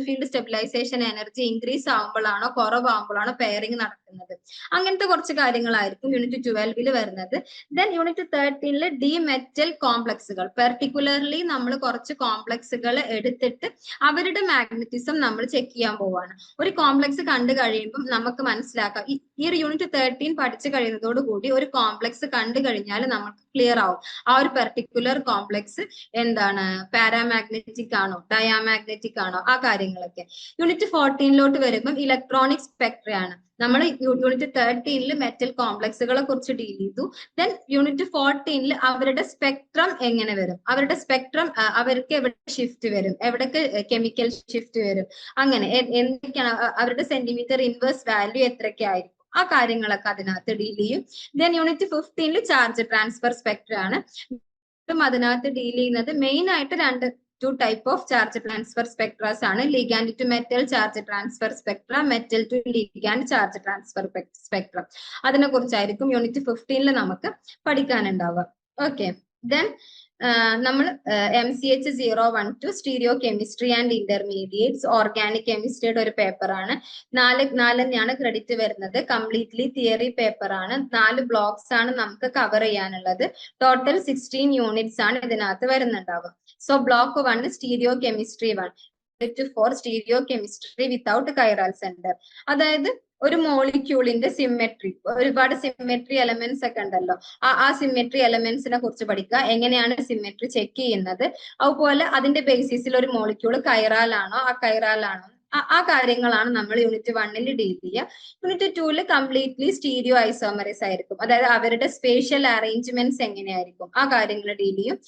field stabilization energy increase ആവുമ്പോഴാണോ കുറവാകുമ്പോഴാണോ പെയറിംഗ് നടക്കുന്നത്, അങ്ങനത്തെ കുറച്ച് കാര്യങ്ങളായിരിക്കും യൂണിറ്റ് 12 വരുന്നത്. ദെൻ യൂണിറ്റ് 13 ഡി മെറ്റൽ കോംപ്ലക്സുകൾ, പെർട്ടിക്കുലർലി നമ്മൾ കുറച്ച് കോംപ്ലക്സുകൾ എടുത്തിട്ട് അവരുടെ മാഗ്നറ്റിസം നമ്മൾ ചെക്ക് ചെയ്യാൻ പോവാണ്. ഒരു കോംപ്ലക്സ് കണ്ടു കഴിയുമ്പോൾ നമുക്ക് മനസ്സിലാക്കാം, ഈ ഒരു യൂണിറ്റ് 13 പഠിച്ചു കഴിയുന്നതോടുകൂടി ഒരു കോംപ്ലക്സ് കണ്ടു കഴിഞ്ഞാൽ നമുക്ക് ക്ലിയർ ആവും ആ ഒരു പെർട്ടിക്കുലർ കോംപ്ലക്സ് എന്താണ്, പാരാമാഗ്നറ്റിക് ആണോ ഡയാമാഗ്നറ്റിക് ആണോ, ആ കാര്യങ്ങളൊക്കെ. യൂണിറ്റ് 14 വരുമ്പോൾ ഇലക്ട്രോണിക് സ്പെക്ട്രയാണ്. നമ്മൾ യൂണിറ്റ് 13 മെറ്റൽ കോംപ്ലക്സുകളെ കുറിച്ച് ഡീൽ ചെയ്തു. ദെൻ യൂണിറ്റ് 14 അവരുടെ സ്പെക്ട്രം എങ്ങനെ വരും, അവരുടെ സ്പെക്ട്രം അവർക്ക് എവിടെ ഷിഫ്റ്റ് വരും, എവിടേക്ക് കെമിക്കൽ ഷിഫ്റ്റ് വരും, അങ്ങനെ എന്തൊക്കെയാണ് അവരുടെ സെന്റിമീറ്റർ ഇൻവേഴ്സ് വാല്യൂ എത്രയൊക്കെ ആയിരിക്കും, ആ കാര്യങ്ങളൊക്കെ അതിനകത്ത് ഡീൽ ചെയ്യും. Then unit 15 charge transfer spectrum ആണ്. അതിനകത്ത് ഡീൽ ചെയ്യുന്നത് മെയിൻ ആയിട്ട് 2 type of charge transfer spectras ആണ്. Ligand to metal charge transfer spectra, metal to ligand charge transfer spectrum. അതിനെ കുറിച്ചായിരിക്കും യൂണിറ്റ് 15 നമുക്ക് പഠിക്കാനുണ്ടാവുക. ഓക്കെ. ദെൻ നമ്മൾ MCH 012 stereo chemistry and intermediates organic കെമിസ്ട്രിയുടെ ഒരു പേപ്പറാണ്. 4 ക്രെഡിറ്റ് വരുന്നത്. കംപ്ലീറ്റ്ലി തിയറി പേപ്പർ ആണ്. 4 ബ്ലോക്സ് ആണ് നമുക്ക് കവർ ചെയ്യാനുള്ളത്. ടോട്ടൽ 16 യൂണിറ്റ്സ് ആണ് ഇതിനകത്ത് വരുന്നുണ്ടാവുക. So block 1 stereochemistry 1, 4 stereochemistry without chiral centre. അതായത് ഒരു മോളിക്യൂളിന്റെ സിമെട്രി, ഒരുപാട് സിമെട്രി എലമെന്റ്സ് ഒക്കെ ഉണ്ടല്ലോ, ആ സിമെട്രി എലമെന്റ്സിനെ കുറിച്ച് പഠിക്കുക, എങ്ങനെയാണ് സിമെട്രി ചെക്ക് ചെയ്യുന്നത്, അതുപോലെ അതിന്റെ ബേസിസിൽ ഒരു മോളിക്യൂൾ കൈറാലാണോ ആ കാര്യങ്ങളാണ് നമ്മൾ യൂണിറ്റ് 1 ഡീൽ ചെയ്യുക. യൂണിറ്റ് 2 കംപ്ലീറ്റ്ലി സ്റ്റീരിയോ ഐസോമറൈസ് ആയിരിക്കും. അതായത് അവരുടെ സ്പേഷ്യൽ അറേഞ്ച്മെന്റ്സ് എങ്ങനെയായിരിക്കും ആ കാര്യങ്ങൾ ഡീൽ ചെയ്യും.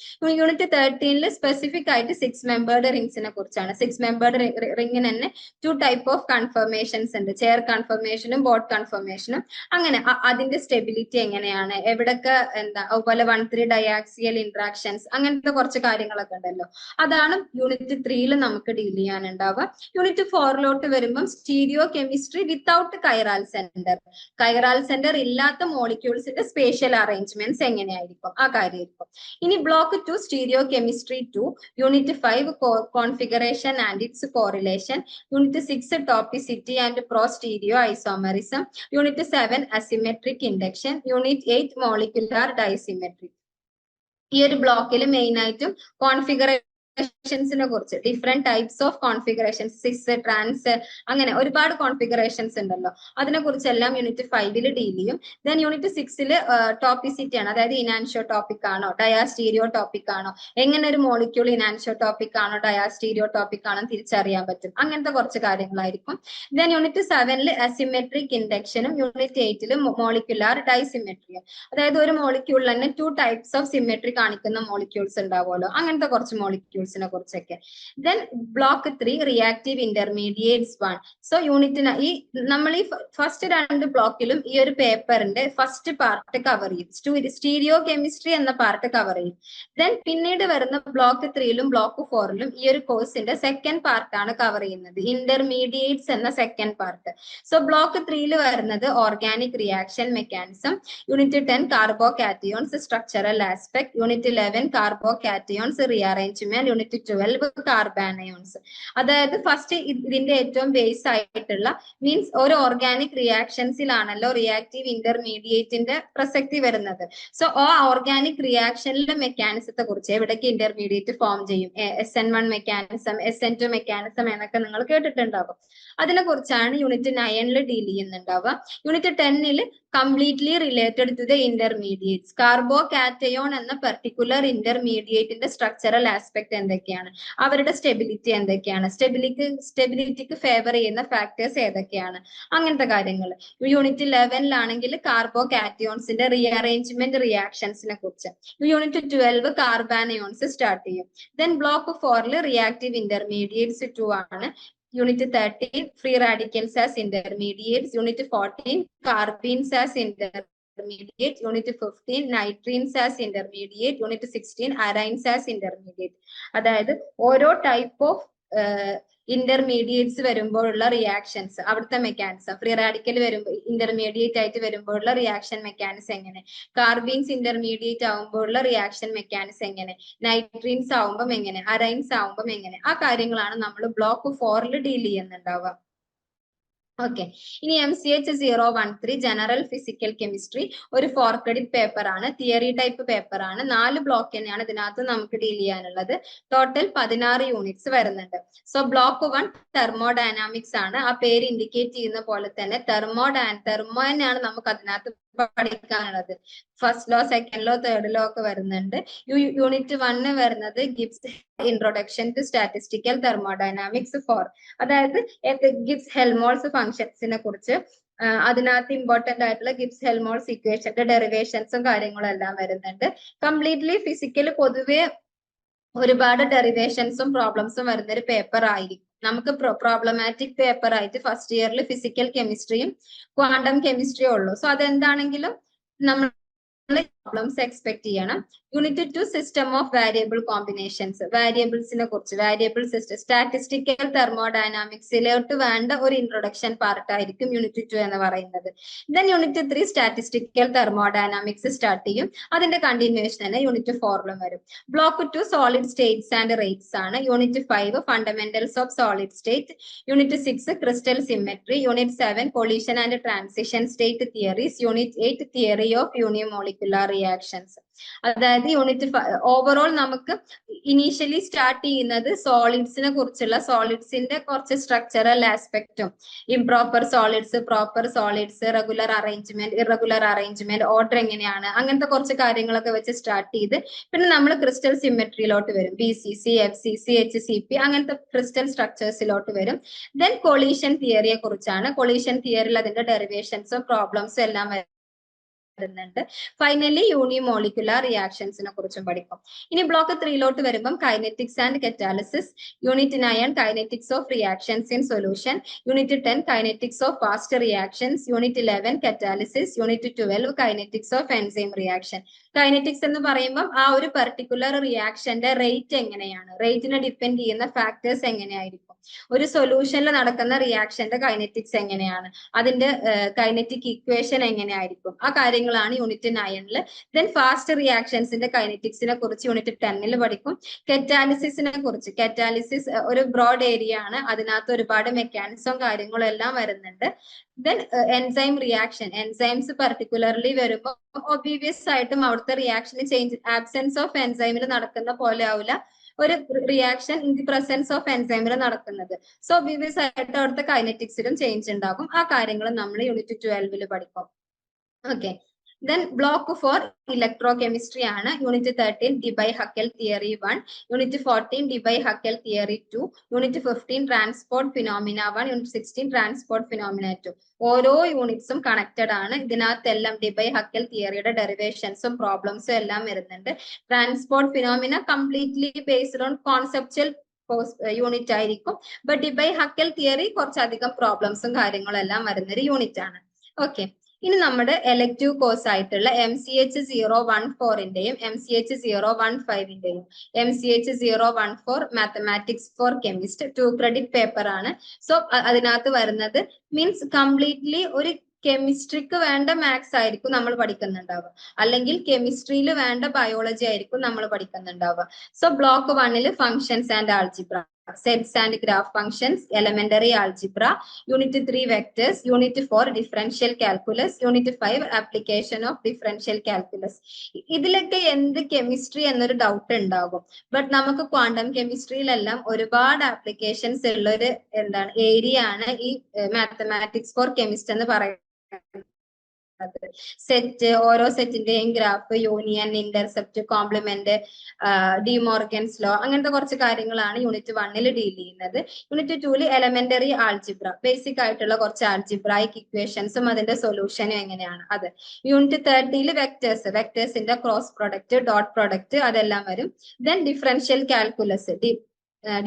യൂണിറ്റ് 13 സ്പെസിഫിക് ആയിട്ട് 6 മെമ്പേർഡ് റിംഗ്സിനെ കുറിച്ചാണ്. 6 മെമ്പേർഡ് റിംഗിന് തന്നെ 2 ടൈപ്പ് ഓഫ് കൺഫർമേഷൻസ് ഉണ്ട്. ചെയർ കൺഫർമേഷനും ബോർഡ് കൺഫർമേഷനും. അങ്ങനെ അതിന്റെ സ്റ്റെബിലിറ്റി എങ്ങനെയാണ്, എവിടൊക്കെ അതുപോലെ 1,3 ഡയാക്സിയൽ ഇന്ററാക്ഷൻസ്, അങ്ങനത്തെ കുറച്ച് കാര്യങ്ങളൊക്കെ ഉണ്ടല്ലോ. അതാണ് യൂണിറ്റ് 3 നമുക്ക് ഡീൽ ചെയ്യാനുണ്ടാവുക. യൂണിറ്റ് 4 വരുമ്പം stereochemistry without chiral centre. Chiral centre ഇല്ലാത്ത മോളിക്യൂൾസിന്റെ സ്പേഷ്യൽ അറേഞ്ച്മെന്റ്സ് എങ്ങനെയായിരിക്കും ആ കാര്യമായിരിക്കും. ഇനി block 2 stereochemistry 2, unit 5 configuration and its correlation, unit 6 topicity and prostereoisomerism, unit 7 asymmetric induction, unit 8 molecular dissymmetry. ഈ ഒരു ബ്ലോക്കിൽ മെയിൻ ആയിട്ടും കോൺഫിഗറേഷൻസിനെ കുറിച്ച്, different types of configurations, cis, trans, അങ്ങനെ ഒരുപാട് കോൺഫിഗറേഷൻസ് ഉണ്ടല്ലോ, അതിനെ കുറിച്ചെല്ലാം യൂണിറ്റ് 5 ഡീൽ ചെയ്യും. ദെൻ യൂണിറ്റ് 6 ടോപ്പിസിറ്റി ആണ്, അതായത് ഇനാൻഷോ ടോപ്പിക് ആണോ ഡയാസ്റ്റീരിയോ ടോപ്പിക് ആണോ, എങ്ങനെ ഒരു മോളിക്യൂൾ ഇനാൻഷോ ടോപ്പിക് ആണോ ഡയാസ്റ്റീരിയോ ടോപ്പിക് ആണോ തിരിച്ചറിയാൻ പറ്റും, അങ്ങനത്തെ കുറച്ച് കാര്യങ്ങളായിരിക്കും. ദെൻ യൂണിറ്റ് 7 അസിമെട്രിക് ഇൻഡക്ഷനും യൂണിറ്റ് 8 മോളിക്കുലാർ ഡൈസിമെട്രിയും. അതായത് ഒരു മോളിക്യൂളിൽ തന്നെ 2 ടൈപ്സ് ഓഫ് സിമെട്രി കാണിക്കുന്ന മോളിക്യൂൾസ് ഉണ്ടാവുമല്ലോ, അങ്ങനത്തെ കുറച്ച് മോളിക്യൂൾസിനെ കുറിച്ചൊക്കെ. Then block 3 reactive intermediates 1. So യൂണിറ്റിന് നമ്മൾ ഈ ഫസ്റ്റ് 2 ബ്ലോക്കിലും ഈ ഒരു പേപ്പറിന്റെ ഫസ്റ്റ് പാർട്ട് കവർ ചെയ്യും, സ്റ്റീരിയോ കെമിസ്ട്രി എന്ന പാർട്ട് കവർ ചെയ്യും. ദെൻ പിന്നീട് വരുന്ന ബ്ലോക്ക് 3 ബ്ലോക്ക് 4 ഈ ഒരു കോഴ്സിന്റെ സെക്കൻഡ് പാർട്ടാണ് കവർ ചെയ്യുന്നത്, ഇന്റർമീഡിയേറ്റ്സ് എന്ന സെക്കൻഡ് പാർട്ട്. സോ ബ്ലോക്ക് 3 വരുന്നത് organic reaction mechanism, unit 10 carbo cations structural aspect, unit 11 carbo cations rearrangement, unit 12 കാർബാനയോൺസ്. അതായത് ഫസ്റ്റ് ഇതിന്റെ ഏറ്റവും ബേസ് ആയിട്ടുള്ള മീൻസ് ഒരു ഓർഗാനിക് റിയാക്ഷൻസിലാണല്ലോ റിയാക്റ്റീവ് ഇന്റർമീഡിയേറ്റിന്റെ പ്രസക്തി വരുന്നത്. സോ ആ ഓർഗാനിക് റിയാക്ഷനിലെ മെക്കാനിസത്തെ കുറിച്ച്, എവിടേക്ക് ഇന്റർമീഡിയറ്റ് ഫോം ചെയ്യും, SN1 മെക്കാനിസം, SN2 മെക്കാനിസം എന്നൊക്കെ നിങ്ങൾ കേട്ടിട്ടുണ്ടാവും. അതിനെ കുറിച്ചാണ് യൂണിറ്റ് 9 ഡീൽ ചെയ്യുന്നുണ്ടാവുക. Unit 10 completely related to the intermediates, carbocation എന്ന പെർട്ടിക്കുലർ ഇന്റർമീഡിയറ്റിന്റെ സ്ട്രക്ചറൽ ആസ്പെക്ട് എന്തൊക്കെയാണ്, അവരുടെ സ്റ്റെബിലിറ്റി എന്തൊക്കെയാണ്, സ്റ്റെബിലിറ്റിക്ക് ഫേവർ ചെയ്യുന്ന ഫാക്ടേഴ്സ് ഏതൊക്കെയാണ്, അങ്ങനത്തെ കാര്യങ്ങൾ. യൂണിറ്റ് 11 കാർബോ കാറ്റയോൺസിന്റെ റീഅറേഞ്ച്മെന്റ് റിയാക്ഷൻസിനെ കുറിച്ച്. യൂണിറ്റ് 12 കാർബാനയോൺസ് സ്റ്റാർട്ട് ചെയ്യും. ദെൻ ബ്ലോക്ക് 4 റിയാക്റ്റീവ് ഇന്റർമീഡിയറ്റ്സ് 2 ആണ്. Unit 13 free radicals as intermediates, unit 14 carbenes as intermediate, unit 15 nitrenes as intermediate, unit 16 arynes as intermediate. അതായത് ഓരോ ടൈപ്പ് ഓഫ് ഇന്റർമീഡിയറ്റ്സ് വരുമ്പോഴുള്ള റിയാക്ഷൻസ്, അവിടുത്തെ മെക്കാനിസം, ഫ്രീ റാഡിക്കൽ വരുമ്പോൾ intermediate ആയിട്ട് വരുമ്പോഴുള്ള reaction mechanism എങ്ങനെ, carbenes intermediate ആവുമ്പോഴുള്ള റിയാക്ഷൻ മെക്കാനിസം എങ്ങനെ, നൈട്രീൻസ് ആവുമ്പം എങ്ങനെ, അറൈൻസ് ആവുമ്പം എങ്ങനെ, ആ കാര്യങ്ങളാണ് നമ്മൾ ബ്ലോക്ക് 4 ഡീൽ ചെയ്യുന്നുണ്ടാവുക. ഓക്കെ, ഇനി MCH 013 ജനറൽ ഫിസിക്കൽ കെമിസ്ട്രി ഒരു 4 ക്രെഡിറ്റ് പേപ്പർ ആണ്, തിയറി ടൈപ്പ് പേപ്പർ ആണ്. 4 ബ്ലോക്ക് തന്നെയാണ് ഇതിനകത്ത് നമുക്ക് ഡീൽ ചെയ്യാനുള്ളത്. ടോട്ടൽ 16 യൂണിറ്റ്സ് വരുന്നുണ്ട്. സോ ബ്ലോക്ക് 1 തെർമോഡൈനാമിക്സ് ആണ്. ആ പേര് ഇൻഡിക്കേറ്റ് ചെയ്യുന്ന പോലെ തന്നെ തെർമോ തന്നെയാണ് നമുക്ക് അതിനകത്ത് പഠിക്കാനുള്ളത്. First law, second law, third law ഒക്കെ വരുന്നുണ്ട്. യൂണിറ്റ് 1 വരുന്നത് Gibbs introduction to statistical thermodynamics 4, അതായത് ഗിബ്സ് ഹെൽമോൾസ് ഫംഗ്ഷൻസിനെ കുറിച്ച്, അതിനകത്ത് ഇമ്പോർട്ടന്റ് ആയിട്ടുള്ള ഗിബ്സ് ഹെൽമോൾസ് ഇക്വേഷന്റെ ഡെറിവേഷൻസും കാര്യങ്ങളും എല്ലാം വരുന്നുണ്ട്. കംപ്ലീറ്റ്ലി ഫിസിക്കൽ പൊതുവെ ഒരുപാട് ഡെറിവേഷൻസും പ്രോബ്ലംസും വരുന്ന ഒരു പേപ്പർ ആയിരിക്കും. നമുക്ക് പ്രോബ്ലമാറ്റിക് പേപ്പർ ആയിട്ട് ഫസ്റ്റ് ഇയറിൽ ഫിസിക്കൽ കെമിസ്ട്രിയും ക്വാണ്ടം കെമിസ്ട്രിയും ഉള്ളൂ. സോ അതെന്താണെങ്കിലും നമ്മൾ പ്രോബ്ലംസ് എക്സ്പെക്ട് ചെയ്യണം. Unit 2 system of variable combinations, വാരിയബിൾസിനെ കുറിച്ച്, വാരിയബിൾ സിസ്റ്റം, സ്റ്റാറ്റിസ്റ്റിക്കൽ തെർമോഡൈനാമിക്സിലോട്ട് വേണ്ട ഒരു ഇൻട്രൊഡക്ഷൻ പാർട്ട് ആയിരിക്കും യൂണിറ്റ് 2 എന്ന് പറയുന്നത്. Then unit 3 statistical thermodynamics start ചെയ്യും. അതിന്റെ കണ്ടിന്യൂവേഷൻ തന്നെ യൂണിറ്റ് 4 വരും. Block 2 solid states and rates ആണ്. Unit 5 fundamentals of solid state, unit 6 crystal symmetry, unit 7 collision and transition state theories, unit 8 theory of unimolecular reactions. അതായത് unit overall നമുക്ക് initially start ചെയ്യുന്നത് സോളിഡ്സിനെ കുറിച്ചുള്ള സോളിഡ്സിന്റെ കുറച്ച് സ്ട്രക്ചറൽ ആസ്പെക്റ്റും, improper solids, proper solids, regular arrangement, irregular arrangement, order എങ്ങനെയാണ്, അങ്ങനത്തെ കുറച്ച് കാര്യങ്ങളൊക്കെ വെച്ച് സ്റ്റാർട്ട് ചെയ്ത് പിന്നെ നമ്മൾ ക്രിസ്റ്റൽ സിമെട്രിയിലോട്ട് വരും. BCC, FCC, HCP അങ്ങനത്തെ ക്രിസ്റ്റൽ സ്ട്രക്ചേഴ്സിലോട്ട് വരും. ദെൻ കൊളീഷൻ തിയറിയെ കുറിച്ചാണ്. കൊളീഷൻ തിയറിയിൽ അതിന്റെ ഡെറിവേഷൻസും പ്രോബ്ലംസും എല്ലാം വരുന്നുണ്ട്. ഫൈനലി യൂണിമോളിക്കുലർ റിയാക്ഷൻസിനെ കുറിച്ചും പഠിക്കും. ഇനി ബ്ലോക്ക് 3ലോട്ട് വരുമ്പം kinetics and catalysis, unit 9 kinetics of reactions in solution, unit 10 kinetics of fast reactions, unit 11 catalysis, unit 12 kinetics of enzyme reaction. Kinetics എന്ന് പറയുമ്പോൾ ആ ഒരു പെർട്ടിക്കുലർ റിയാക്ഷന്റെ റേറ്റ് എങ്ങനെയാണ്, റേറ്റിനെ ഡിപ്പെൻഡ് ചെയ്യുന്ന ഫാക്ടേഴ്സ് എങ്ങനെയായിരിക്കും, ഒരു സൊല്യൂഷനിൽ നടക്കുന്ന റിയാക്ഷന്റെ കൈനറ്റിക്സ് എങ്ങനെയാണ്, അതിന്റെ കൈനറ്റിക് ഇക്വേഷൻ എങ്ങനെയായിരിക്കും, ആ കാര്യങ്ങളാണ് യൂണിറ്റ് 9. ദെൻ ഫാസ്റ്റ് റിയാക്ഷൻസിന്റെ കൈനറ്റിക്സിനെ കുറിച്ച് യൂണിറ്റ് 10 പഠിക്കും. കറ്റാലിസിസിനെ കുറിച്ച്, കറ്റാലിസിസ് ഒരു ബ്രോഡ് ഏരിയ ആണ്, അതിനകത്ത് ഒരുപാട് മെക്കാനിസം കാര്യങ്ങളും എല്ലാം വരുന്നുണ്ട്. Then enzyme reaction, enzymes particularly വരുമ്പോൾ ഒബീവിയസ് ആയിട്ടും അവിടുത്തെ റിയാക്ഷന് ചേഞ്ച്, ആബ്സെൻസ് ഓഫ് എൻസൈമിൽ നടക്കുന്ന പോലെ ആവില്ല ഒരു reaction in the presence of എൻസൈമിൽ നടക്കുന്നത്. സോ ഒബീവിയസ് ആയിട്ട് അവിടുത്തെ കൈനറ്റിക്സിലും ചേഞ്ച് ഉണ്ടാകും. ആ കാര്യങ്ങൾ നമ്മൾ യൂണിറ്റ് 12 പഠിക്കും. ഓക്കെ. ദെൻ ബ്ലോക്ക് 4 ഇലക്ട്രോകെമിസ്ട്രി ആണ്. Unit 13 debye-Hückel theory 1, unit 14 debye-Hückel theory 2, unit 15 transport phenomena 1, unit 16 transport phenomena 2. ഓരോ യൂണിറ്റ്സും കണക്റ്റഡ് ആണ്. ഇതിനകത്തെല്ലാം ഡിബൈ-ഹക്കൽ തിയറിയുടെ ഡെറിവേഷൻസും പ്രോബ്ലംസും എല്ലാം വരുന്നുണ്ട്. Transport phenomena completely based on conceptual unit ആയിരിക്കും. ബട്ട് ഡിബൈ-ഹക്കൽ തിയറി കുറച്ചധികം പ്രോബ്ലംസും കാര്യങ്ങളും എല്ലാം വരുന്നൊരു യൂണിറ്റ് ആണ്. ഓക്കെ. ഇനി നമ്മുടെ എലക്ടീവ് കോഴ്സ് ആയിട്ടുള്ള MCH 014ന്റെയും MCH 015ന്റെയും MCH 014 mathematics four chemist 2 credit paper ആണ്. സോ അതിനകത്ത് വരുന്നത് മീൻസ് കംപ്ലീറ്റ്ലി ഒരു കെമിസ്ട്രിക്ക് വേണ്ട മാത്സ് ആയിരിക്കും നമ്മൾ പഠിക്കുന്നുണ്ടാവുക, അല്ലെങ്കിൽ കെമിസ്ട്രിയിൽ വേണ്ട ബയോളജി ആയിരിക്കും നമ്മൾ പഠിക്കുന്നുണ്ടാവുക. So block 1 functions and algebra, sets and graph functions, elementary algebra, unit 3 vectors, unit 4 differential calculus, unit 5 application of differential calculus. ഇതിലൊക്കെ എന്ത് കെമിസ്ട്രി എന്നൊരു ഡൗട്ട് ഉണ്ടാകും. ബട്ട് നമുക്ക് ക്വാണ്ടം കെമിസ്ട്രിയിലെല്ലാം ഒരുപാട് ആപ്ലിക്കേഷൻസ് ഉള്ളൊരു ഏരിയ ആണ് ഈ മാത്തമാറ്റിക്സ് ഫോർ കെമിസ്റ്റ് എന്ന് പറയുന്നത്. സെറ്റ്, ഓരോ സെറ്റിന്റെയും graph, union, intercept, complement, De Morgan's law, അങ്ങനത്തെ കുറച്ച് കാര്യങ്ങളാണ് യൂണിറ്റ് 1 ഡീൽ ചെയ്യുന്നത്. യൂണിറ്റ് 2 എലമെന്ററി ആൾജിബ്ര, ബേസിക് ആയിട്ടുള്ള കുറച്ച് ആൾജിബ്രായിക് ഇക്വേഷൻസും അതിന്റെ സൊല്യൂഷനും എങ്ങനെയാണ് അത്. യൂണിറ്റ് 30 വെക്ടേഴ്സ്, വെക്ടേഴ്സിന്റെ ക്രോസ് പ്രൊഡക്റ്റ്, ഡോട്ട് പ്രൊഡക്റ്റ്, അതെല്ലാം വരും. ദെൻ ഡിഫറൻഷ്യൽ കാൽക്കുലസ്,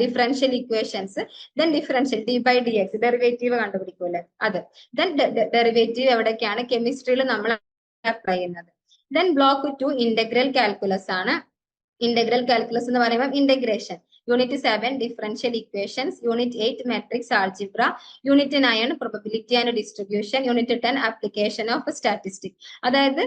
ഡിഫറൻഷ്യൽ ഇക്വേഷൻസ്, ദെൻ ഡിഫറൻഷ്യൽ d/dx ഡെറിവേറ്റീവ് കണ്ടുപിടിക്കൂലെ അത്. ദെൻ ഡെറിവേറ്റീവ് എവിടേക്കാണ് കെമിസ്ട്രിയിൽ നമ്മൾ അപ്ലൈ ചെയ്യുന്നത്. ദെൻ ബ്ലോക്ക് 2 ഇന്റഗ്രൽ കാൽക്കുലസ് ആണ്. ഇന്റഗ്രൽ കാൽക്കുലസ് എന്ന് പറയുമ്പോൾ integration. Unit 7 differential equations, unit 8 matrix algebra, unit 9 probability and distribution, unit 10 application of statistics. അതായത്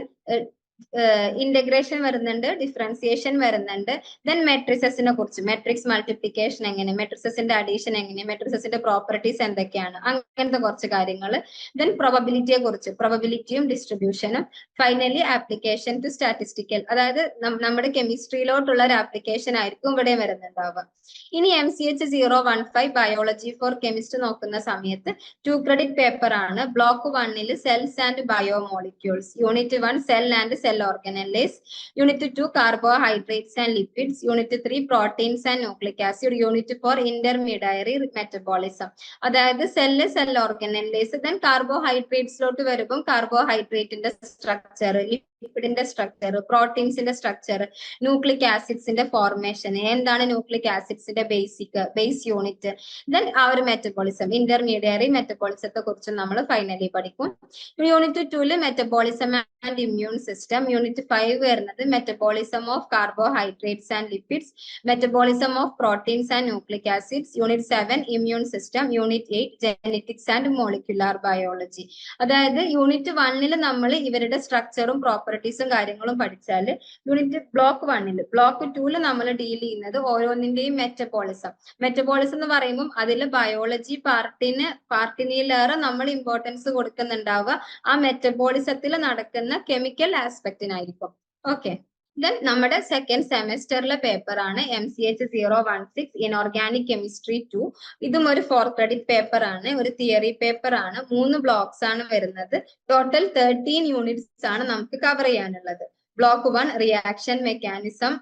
ഇന്റഗ്രേഷൻ വരുന്നുണ്ട്, ഡിഫറൻസിയേഷൻ വരുന്നുണ്ട്. ദെൻ മെട്രിസസിനെ കുറിച്ച്, മെട്രിക്സ് മൾട്ടിപ്ലിക്കേഷൻ എങ്ങനെ, മെട്രിസസിന്റെ അഡീഷൻ എങ്ങനെ, മെട്രിസസിന്റെ പ്രോപ്പർട്ടീസ് എന്തൊക്കെയാണ്, അങ്ങനത്തെ കുറച്ച് കാര്യങ്ങൾ. ദെൻ പ്രോബബിലിറ്റിയെ കുറിച്ച്, പ്രോബബിലിറ്റിയും ഡിസ്ട്രിബ്യൂഷനും. ഫൈനലി ആപ്ലിക്കേഷൻ ടു സ്റ്റാറ്റിസ്റ്റിക്കൽ, അതായത് നമ്മുടെ കെമിസ്ട്രിയിലോട്ടുള്ള ഒരു ആപ്ലിക്കേഷൻ ആയിരിക്കും ഇവിടെ വരുന്നുണ്ടാവുക. ഇനി MCH 015 ബയോളജി ഫോർ കെമിസ്റ്റ് നോക്കുന്ന സമയത്ത് 2 ക്രെഡിറ്റ് പേപ്പർ ആണ്. Block 1 cells and biomolecules, unit 1 cell and cell organise, unit 2 carbohydrates and lipids, unit 3 proteins and nucleic acid, unit 4 intermediary metabolism. അതായത് സെല്ല്, സെൽ ഓർഗനൈസ്. ദെൻ കാർബോഹൈഡ്രേറ്റ്സിലോട്ട് വരുമ്പോൾ കാർബോഹൈഡ്രേറ്റിന്റെ structure, ലിപ്പിഡിന്റെ structure, പ്രോട്ടീൻസിന്റെ structure, nucleic ആസിഡ്സിന്റെ formation, എന്താണ് nucleic ആസിഡ്സിന്റെ base unit. Then ആ ഒരു മെറ്റബോളിസം, ഇന്റർമീഡിയറി മെറ്റബോളിസത്തെ കുറിച്ച് നമ്മൾ ഫൈനലി പഠിക്കും. Unit 2 metabolism and immune system, unit 5 വരുന്നത് metabolism of carbohydrates and lipids, metabolism of proteins and nucleic acids, unit 7 immune system, unit 8 genetics and molecular biology. അതായത് unit 1 നമ്മൾ ഇവരുടെ സ്ട്രക്ചറും പ്രോപ്പർട്ടീസും കാര്യങ്ങളും പഠിച്ചാൽ ബ്ലോക്ക് 2 നമ്മൾ ഡീൽ ചെയ്യുന്നത് ഓരോന്നിന്റെയും മെറ്റബോളിസം എന്ന് പറയുമ്പോൾ അതിൽ ബയോളജി പാർട്ടിനിലേറെ നമ്മൾ ഇമ്പോർട്ടൻസ് കൊടുക്കുന്നുണ്ടാവുക ആ മെറ്റബോളിസത്തിൽ നടക്കുന്ന കെമിക്കൽ ആസ്പെക്റ്റിനായിരിക്കും. ഓക്കെ. ദെൻ നമ്മുടെ സെക്കൻഡ് സെമസ്റ്ററിലെ പേപ്പർ ആണ് MCH 016 ഇൻഓർഗാനിക് കെമിസ്ട്രി 2. ഇതും ഒരു 4 ക്രെഡിറ്റ് പേപ്പർ ആണ്, ഒരു തിയറി പേപ്പർ ആണ്. 3 ബ്ലോക്സ് ആണ് വരുന്നത്. ടോട്ടൽ 13 യൂണിറ്റ്സ് ആണ് നമുക്ക് കവർ ചെയ്യാനുള്ളത്. Block 1 reaction mechanism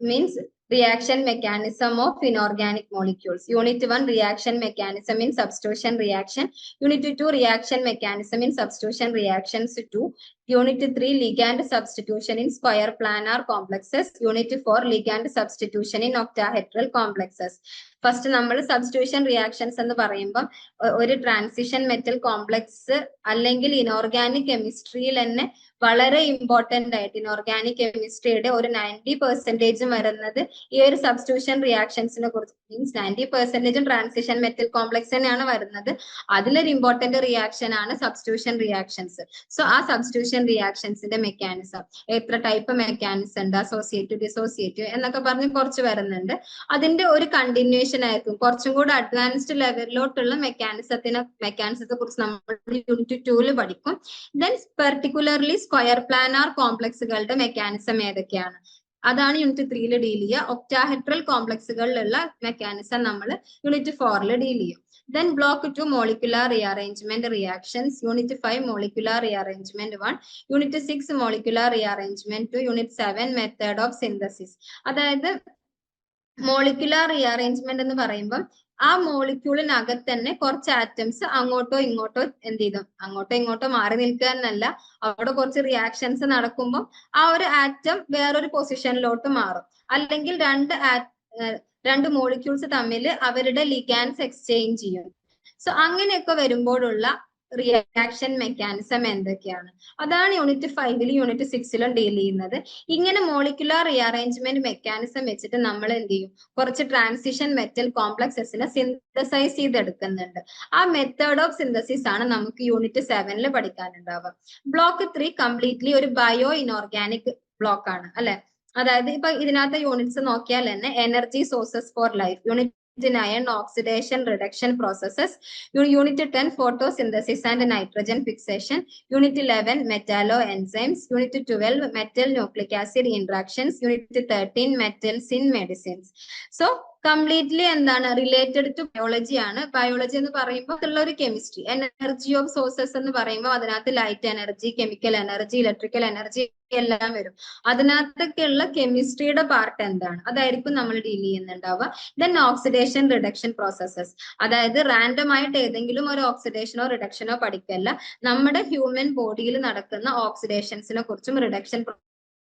means reaction mechanism of inorganic molecules. Unit 1 reaction mechanism in substitution reaction. Unit 2 reaction mechanism in substitution reactions 2. Unit 3 ligand substitution in square planar complexes. Unit 4 ligand substitution in octahedral complexes. First നമ്മൾ substitution reactions എന്ന് പറയുമ്പോൾ ഒരു transition metal complex അല്ലെങ്കിൽ inorganic കെമിസ്ട്രിയിൽ തന്നെ വളരെ important ആയിട്ട് inorganic കെമിസ്ട്രിയുടെ ഒരു 90% വരുന്നത് ഈ ഒരു സബ്സ്റ്റിറ്റ്യൂഷൻ റിയാക്ഷൻസിനെ കുറിച്ച്. മീൻസ് 90% ട്രാൻസിഷൻ മെറ്റൽ കോംപ്ലക്സ് തന്നെയാണ് വരുന്നത്. അതിലൊരു ഇമ്പോർട്ടന്റ് റിയാക്ഷൻ ആണ് സബ്സ്റ്റിറ്റ്യൂഷൻ റിയാക്ഷൻസ്. സോ ആ സബ്സ്റ്റിറ്റ്യൂഷൻ റിയാക്ഷൻസിന്റെ മെക്കാനിസം, എത്ര ടൈപ്പ് മെക്കാനിസം ഉണ്ട്, അസോസിയേറ്റീവ് ഡിസോസിയേറ്റീവ് എന്നൊക്കെ പറഞ്ഞ് കുറച്ച് വരുന്നുണ്ട്. അതിന്റെ ഒരു കണ്ടിന്യൂഷൻ ആയിരിക്കും. കുറച്ചും കൂടെ അഡ്വാൻസ്ഡ് ലെവലിലോട്ടുള്ള മെക്കാനിസത്തെ കുറിച്ച് നമ്മൾ യൂണിറ്റ് 2 പഠിക്കും. ദെൻ പെർട്ടിക്കുലർലി സ്ക്വയർ പ്ലാനാർ കോംപ്ലക്സുകളുടെ മെക്കാനിസം ഏതൊക്കെയാണ് അതാണ് യൂണിറ്റ് 3 ഡീൽ ചെയ്യുക. ഒക്ടാഹെഡ്രൽ കോംപ്ലക്സുകളിലുള്ള മെക്കാനിസം നമ്മൾ യൂണിറ്റ് 4 ഡീൽ ചെയ്യും. Then block 2 molecular rearrangement reactions. Unit 5 molecular rearrangement 1. Unit 6 molecular rearrangement 2. Unit 7 method of synthesis. അതായത് മോളിക്കുലാർ റീഅറേഞ്ച്മെന്റ് എന്ന് പറയുമ്പോൾ ആ മോളിക്യൂളിനകത്ത് തന്നെ കുറച്ച് ആറ്റംസ് അങ്ങോട്ടോ ഇങ്ങോട്ടോ എന്ത് ചെയ്തു, അങ്ങോട്ടോ ഇങ്ങോട്ടോ മാറി നിൽക്കുക എന്നല്ല, അവിടെ കുറച്ച് റിയാക്ഷൻസ് നടക്കുമ്പോൾ ആ ഒരു ആറ്റം വേറൊരു പൊസിഷനിലോട്ട് മാറും. അല്ലെങ്കിൽ രണ്ട് മോളിക്യൂൾസ് തമ്മിൽ അവരുടെ ലിഗാൻഡ്സ് എക്സ്ചേഞ്ച് ചെയ്യും. സോ അങ്ങനെയൊക്കെ വരുമ്പോഴുള്ള റിയാക്ഷൻ മെക്കാനിസം എന്തൊക്കെയാണ് അതാണ് യൂണിറ്റ് 5 യൂണിറ്റ് 6 ഡീൽ ചെയ്യുന്നത്. ഇങ്ങനെ മോളിക്കുലാർ റീഅറേഞ്ച്മെന്റ് മെക്കാനിസം വെച്ചിട്ട് നമ്മൾ എന്ത് ചെയ്യും, കുറച്ച് ട്രാൻസിഷൻ മെറ്റൽ കോംപ്ലക്സസിനെ സിന്തസൈസ് ചെയ്തെടുക്കുന്നുണ്ട്. ആ മെത്തേഡ് ഓഫ് സിന്തസിസ് ആണ് നമുക്ക് യൂണിറ്റ് 7 പഠിക്കാനുണ്ടാവുക. ബ്ലോക്ക് 3 കംപ്ലീറ്റ്ലി ഒരു ബയോ ഇനോർഗാനിക് ബ്ലോക്ക് ആണ് അല്ലെ. അതായത് ഇപ്പൊ ഇതിനകത്ത് യൂണിറ്റ്സ് നോക്കിയാൽ തന്നെ energy sources four life, unit 9 oxidation reduction processes, unit 10 photosynthesis and nitrogen fixation, unit 11 metalloenzymes, unit 12 metal nucleic acid interactions, unit 13 metals in medicines. So completely എന്താണ് related two biology ആണ്. Biology എന്ന് പറയുമ്പോൾ ഉള്ള ഒരു chemistry. Energy of sources എന്ന് പറയുമ്പോൾ അതിനകത്ത് light energy, chemical energy, electrical energy എല്ലാം വരും. അതിനകത്തൊക്കെയുള്ള കെമിസ്ട്രിയുടെ പാർട്ട് എന്താണ് അതായിരിക്കും നമ്മൾ ഡീൽ ചെയ്യുന്നുണ്ടാവുക. ദെൻ ഓക്സിഡേഷൻ റിഡക്ഷൻ പ്രോസസ്സസ്, അതായത് റാൻഡം ആയിട്ട് ഏതെങ്കിലും ഒരു ഓക്സിഡേഷനോ റിഡക്ഷനോ പഠിക്കല്ല, നമ്മുടെ ഹ്യൂമൻ ബോഡിയിൽ നടക്കുന്ന ഓക്സിഡേഷൻസിനെ കുറിച്ചും റിഡക്ഷൻ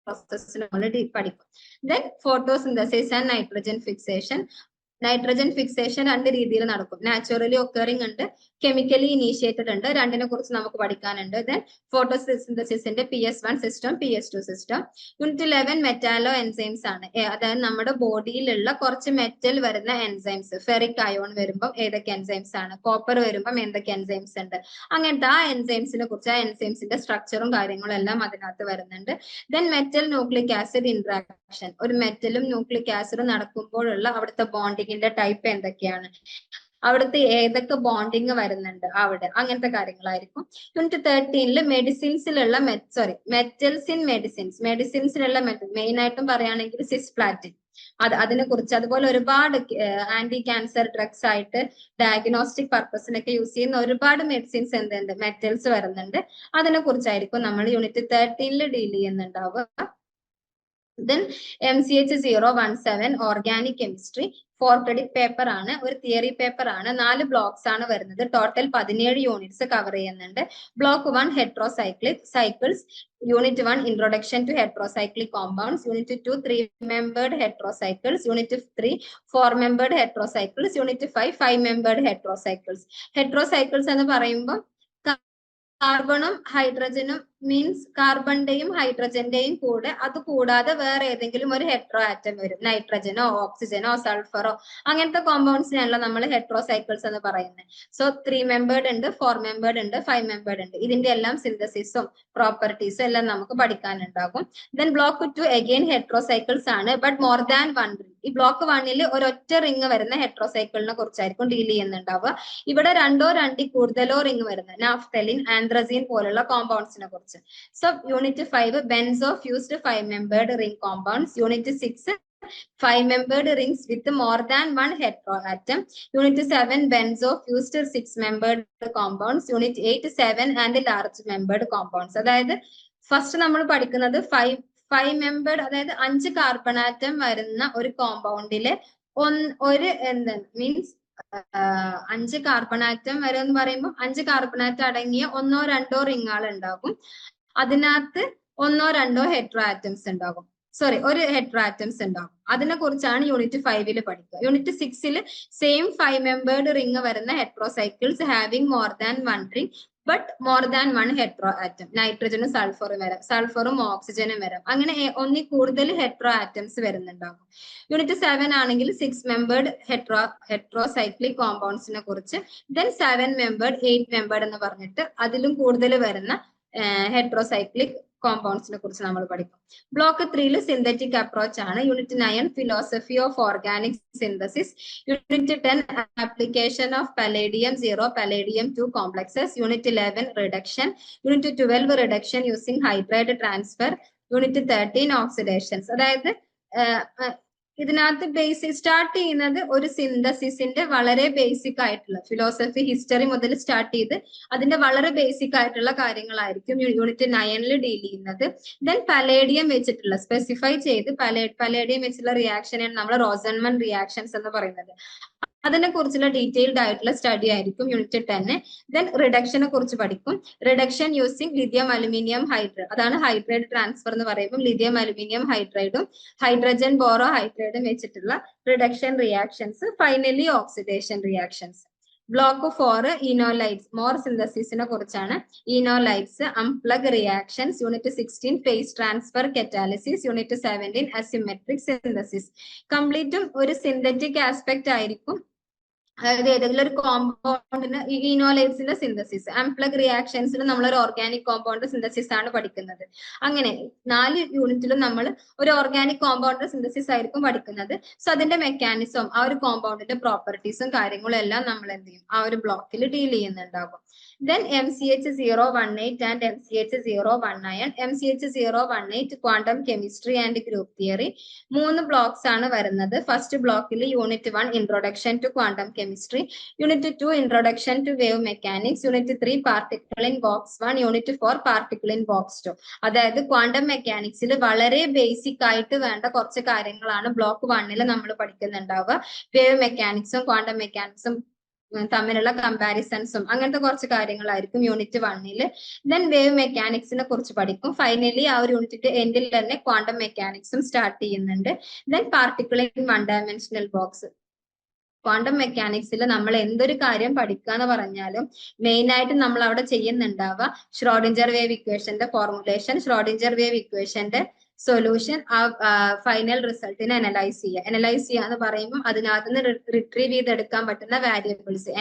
പ്രോസസ്സിന് നമ്മൾ പഠിക്കും. Then photosynthesis and nitrogen fixation. Nitrogen fixation രണ്ട് രീതിയിൽ നടക്കും. നാച്ചുറലി ഒക്കറിംഗ് ഉണ്ട്, കെമിക്കലി ഇനീഷ്യേറ്റഡ് ഉണ്ട്. രണ്ടിനെ കുറിച്ച് നമുക്ക് പഠിക്കാനുണ്ട്. ദെൻ ഫോട്ടോസിന്തസിസിന്റെ PS1 system, PS2 system. Unit 11 metalloenzymes ആണ്. അതായത് നമ്മുടെ ബോഡിയിലുള്ള കുറച്ച് മെറ്റൽ വരുന്ന എൻസൈംസ്. ഫെറിക് അയോൺ വരുമ്പോൾ ഏതൊക്കെ എൻസൈംസ് ആണ്, കോപ്പർ വരുമ്പോൾ എന്തൊക്കെ എൻസൈംസ് ഉണ്ട്, അങ്ങനത്തെ ആ എൻസൈംസിനെ കുറിച്ച്, ആ എൻസൈംസിന്റെ സ്ട്രക്ചറും കാര്യങ്ങളും എല്ലാം അതിനകത്ത് വരുന്നുണ്ട്. Then metal nucleic acid interaction, ഒരു മെറ്റലും ന്യൂക്ലിക് ആസിഡും നടക്കുമ്പോഴുള്ള അവിടുത്തെ ബോണ്ടിങ്ങിന്റെ ടൈപ്പ് എന്തൊക്കെയാണ്, അവിടുത്തെ ഏതൊക്കെ ബോണ്ടിങ് വരുന്നുണ്ട് അവിടെ, അങ്ങനത്തെ കാര്യങ്ങളായിരിക്കും. യൂണിറ്റ് 13 മെഡിസിൻസിലുള്ള മെറ്റൽസ് ഇൻ മെഡിസിൻസിലുള്ള മെയിൻ ആയിട്ടും പറയുകയാണെങ്കിൽ സിസ്പ്ലാറ്റിൻ, അതിനെ കുറിച്ച്, അതുപോലെ ഒരുപാട് ആന്റി ക്യാൻസർ ഡ്രഗ്സ് ആയിട്ട് ഡയഗ്നോസ്റ്റിക് പർപ്പസിനൊക്കെ യൂസ് ചെയ്യുന്ന ഒരുപാട് മെഡിസിൻസ് എന്തുണ്ട്, മെറ്റൽസ് വരുന്നുണ്ട്. അതിനെ കുറിച്ചായിരിക്കും നമ്മൾ യൂണിറ്റ് 13 ഡീൽ ചെയ്യുന്നുണ്ടാവുക. Then MCH 017 organic chemistry 4 credit paper ആണ്, ഒരു തിയറി പേപ്പർ ആണ്. 4 ബ്ലോക്സ് ആണ് വരുന്നത്. ടോട്ടൽ 17 യൂണിറ്റ്സ് കവർ ചെയ്യുന്നുണ്ട്. Block 1 heterocyclic cycles, unit 1 introduction to heterocyclic compounds, unit 2 3 membered heterocycles, unit 3 4 membered heterocycles, unit 5 5 membered heterocycles. Heterocycles എന്ന് പറയുമ്പോൾ കാർബണും ഹൈഡ്രജനും മീൻസ് കാർബണിന്റെയും ഹൈഡ്രജന്റെയും കൂടെ അത് കൂടാതെ വേറെ ഏതെങ്കിലും ഒരു ഹെട്രോ ആറ്റം വരും. നൈട്രജനോ ഓക്സിജനോ സൾഫറോ അങ്ങനത്തെ കോമ്പൗണ്ട്സിനാണല്ലോ നമ്മൾ ഹെട്രോസൈക്കിൾസ് എന്ന് പറയുന്നത്. സോ 3 മെമ്പേർഡ് ഉണ്ട്, 4 മെമ്പേർഡ് ഉണ്ട്, 5 മെമ്പേർഡ് ഉണ്ട്. ഇതിന്റെ എല്ലാം സിന്തസിസും പ്രോപ്പർട്ടീസും എല്ലാം നമുക്ക് പഠിക്കാനുണ്ടാകും. ദെൻ ബ്ലോക്ക് 2 അഗെയിൻ ഹെട്രോസൈക്കിൾസ് ആണ്, ബട്ട് മോർ ദാൻ 1 റിംഗ്. ഈ ബ്ലോക്ക് 1 ഒരൊറ്റ റിംഗ് വരുന്ന ഹെട്രോസൈക്കിളിനെ കുറിച്ചായിരിക്കും ഡീൽ ചെയ്യുന്നുണ്ടാവുക. ഇവിടെ 2 2 കൂടുതലോ റിംഗ് വരുന്ന നാഫ്തലിൻ, ആന്ത്രസീൻ പോലുള്ള കോമ്പൗണ്ട്സിനെ കുറിച്ച്. കുറിച്ച്. So unit 5 benzo fused 5-membered ring compounds. Unit 6 5-membered rings with more than one heteroatom. Unit 7 benzo fused 6-membered compounds. Unit 8 7 and large membered compounds. അതായത് first നമ്മൾ പഠിക്കുന്നത് 5-membered, അതായത് 5 കാർബൺ ആറ്റം വരുന്ന ഒരു കോമ്പൗണ്ടിലെ ഒരു എന്താണ് മീൻസ് 5 കാർബൺ ആറ്റം വരെ എന്ന് പറയുമ്പോൾ 5 കാർബൺ ആറ്റം അടങ്ങിയ 1 or 2 റിങ്ങുകൾ ഉണ്ടാകും. അതിനകത്ത് 1 or 2 ഹെട്രോ ആറ്റംസ് ഉണ്ടാകും. ഒരു ഹെട്രോ ആറ്റംസ് ഉണ്ടാകും. അതിനെ കുറിച്ചാണ് യൂണിറ്റ് 5 പഠിക്കുക. യൂണിറ്റ് 6 സെയിം 5-membered റിംഗ് വരുന്ന heterocycles having more than 1 ring but more than 1 heteroatom. നൈട്രജനും സൾഫറും വരാം, സൾഫറും ഓക്സിജനും വരാം. അങ്ങനെ ഒന്നിൽ കൂടുതൽ ഹെട്രോ ആറ്റംസ് വരുന്നുണ്ടാകും. യൂണിറ്റ് 7 ആണെങ്കിൽ 6-membered ഹെട്രോസൈക്ലിക് കോമ്പൗണ്ട്സിനെ കുറിച്ച്, ദെൻ 7-membered 8-membered എന്ന് പറഞ്ഞിട്ട് അതിലും കൂടുതൽ വരുന്ന ഹെട്രോസൈക്ലിക് കോമ്പൗണ്ട്സിനെ കുറിച്ച് നമ്മൾ പഠിക്കും. ബ്ലോക്ക് 3 സിന്തറ്റിക് അപ്രോച്ച് ആണ്. Unit 9 philosophy of organic synthesis. Unit 10 application of palladium 0 palladium 2 complexes. Unit 11 reduction. Unit 12 reduction using hydride transfer. Unit 13 ഓക്സിഡേഷൻസ്. അതായത് ഇതിനകത്ത് ബേസിക് സ്റ്റാർട്ട് ചെയ്യുന്നത് ഒരു സിന്തസിസിന്റെ വളരെ ബേസിക് ആയിട്ടുള്ള ഫിലോസഫി ഹിസ്റ്ററി മുതൽ സ്റ്റാർട്ട് ചെയ്ത് അതിന്റെ വളരെ ബേസിക് ആയിട്ടുള്ള കാര്യങ്ങളായിരിക്കും യൂണിറ്റ് 9 ഡീൽ ചെയ്യുന്നത്. ദെൻ പലേഡിയം വെച്ചിട്ടുള്ള സ്പെസിഫൈ ചെയ്ത് പലേഡിയം വെച്ചുള്ള റിയാക്ഷനെയാണ് നമ്മൾ റോസൻമൻ റിയാക്ഷൻസ് എന്ന് പറയുന്നത്. അതിനെ കുറിച്ചുള്ള ഡീറ്റെയിൽഡ് ആയിട്ടുള്ള സ്റ്റഡി ആയിരിക്കും യൂണിറ്റ് 10. ദെൻ റിഡക്ഷനെ കുറിച്ച് പഠിക്കും. Reduction using lithium aluminium hydride, അതാണ് ഹൈഡ്രൈഡ് ട്രാൻസ്ഫർ എന്ന് പറയുമ്പോൾ ലിഥിയം അലുമിനിയം ഹൈഡ്രൈഡും ഹൈഡ്രജൻ ബോറോ ഹൈഡ്രൈഡും വെച്ചിട്ടുള്ള reduction reactions. Finally oxidation reactions. Block 4 enolates more സിന്തസിസിനെ കുറിച്ചാണ്. ഇനോലൈറ്റ്സ് അംപ്ലഗ് reactions. Unit 16 phase transfer catalysis. Unit 17 asymmetric synthesis. കംപ്ലീറ്റും ഒരു സിന്തറ്റിക് ആസ്പെക്ട് ആയിരിക്കും. അതായത് ഏതെങ്കിലും ഒരു കോമ്പൗണ്ടിന് ഇനോലൈറ്റ്സിന്റെ സിന്തസിസ്. അംപ്ലഗ് റിയാക്ഷൻസിൽ നമ്മളൊരു ഓർഗാനിക് കോമ്പൗണ്ട് സിന്തസിസ് ആണ് പഠിക്കുന്നത്. അങ്ങനെ 4 യൂണിറ്റിലും നമ്മൾ ഒരു ഓർഗാനിക് കോമ്പൗണ്ട് സിന്തസിസ് ആയിരിക്കും പഠിക്കുന്നത്. സോ അതിന്റെ മെക്കാനിസം, ആ ഒരു കോമ്പൗണ്ടിന്റെ പ്രോപ്പർട്ടീസും കാര്യങ്ങളും എല്ലാം നമ്മൾ എന്ത് ചെയ്യും, ആ ഒരു ബ്ലോക്കിൽ ഡീൽ ചെയ്യുന്നുണ്ടാകും. Then MCH018 and MCH019. MCH018 quantum chemistry and group theory. 3 blocks ആണ് വരുന്നത്. ഫസ്റ്റ് ബ്ലോക്കിൽ unit 1 introduction to quantum chemistry. Unit 2 introduction to wave mechanics. Unit 3 particle in box 1. Unit 4 particle in box 2. അതായത് quantum മെക്കാനിക്സിൽ വളരെ basic ആയിട്ട് വേണ്ട കുറച്ച് കാര്യങ്ങളാണ് ബ്ലോക്ക് 1 നമ്മൾ പഠിക്കുന്നുണ്ടാവുക. വേവ് മെക്കാനിക്സും ക്വാണ്ടം മെക്കാനിക്സും തമ്മിലുള്ള കമ്പാരിസൺസും അങ്ങനത്തെ കുറച്ച് കാര്യങ്ങളായിരിക്കും യൂണിറ്റ് 1. ദെൻ വേവ് മെക്കാനിക്സിനെ കുറിച്ച് പഠിക്കും. ഫൈനലി ആ ഒരു യൂണിറ്റിന്റെ എൻഡിൽ തന്നെ ക്വാണ്ടം മെക്കാനിക്സും സ്റ്റാർട്ട് ചെയ്യുന്നുണ്ട്. Then particle in 1 dimensional box. Quantum മെക്കാനിക്സിൽ നമ്മൾ എന്തൊരു കാര്യം പഠിക്കുക എന്ന് പറഞ്ഞാലും മെയിൻ ആയിട്ട് നമ്മൾ അവിടെ ചെയ്യുന്നുണ്ടാവുക ഷ്രോഡിഞ്ചർ വേവ് ഇക്വേഷന്റെ ഫോർമുലേഷൻ, ഷ്രോഡിഞ്ചർ വേവ് ഇക്വേഷന്റെ സൊല്യൂഷൻ, ആ ഫൈനൽ റിസൾട്ടിനെ അനലൈസ് ചെയ്യുക എന്ന് പറയുമ്പോൾ അതിനകത്ത് നിന്ന് റിട്രീവ് ചെയ്തെടുക്കാൻ പറ്റുന്ന വാരിയബിൾസ്,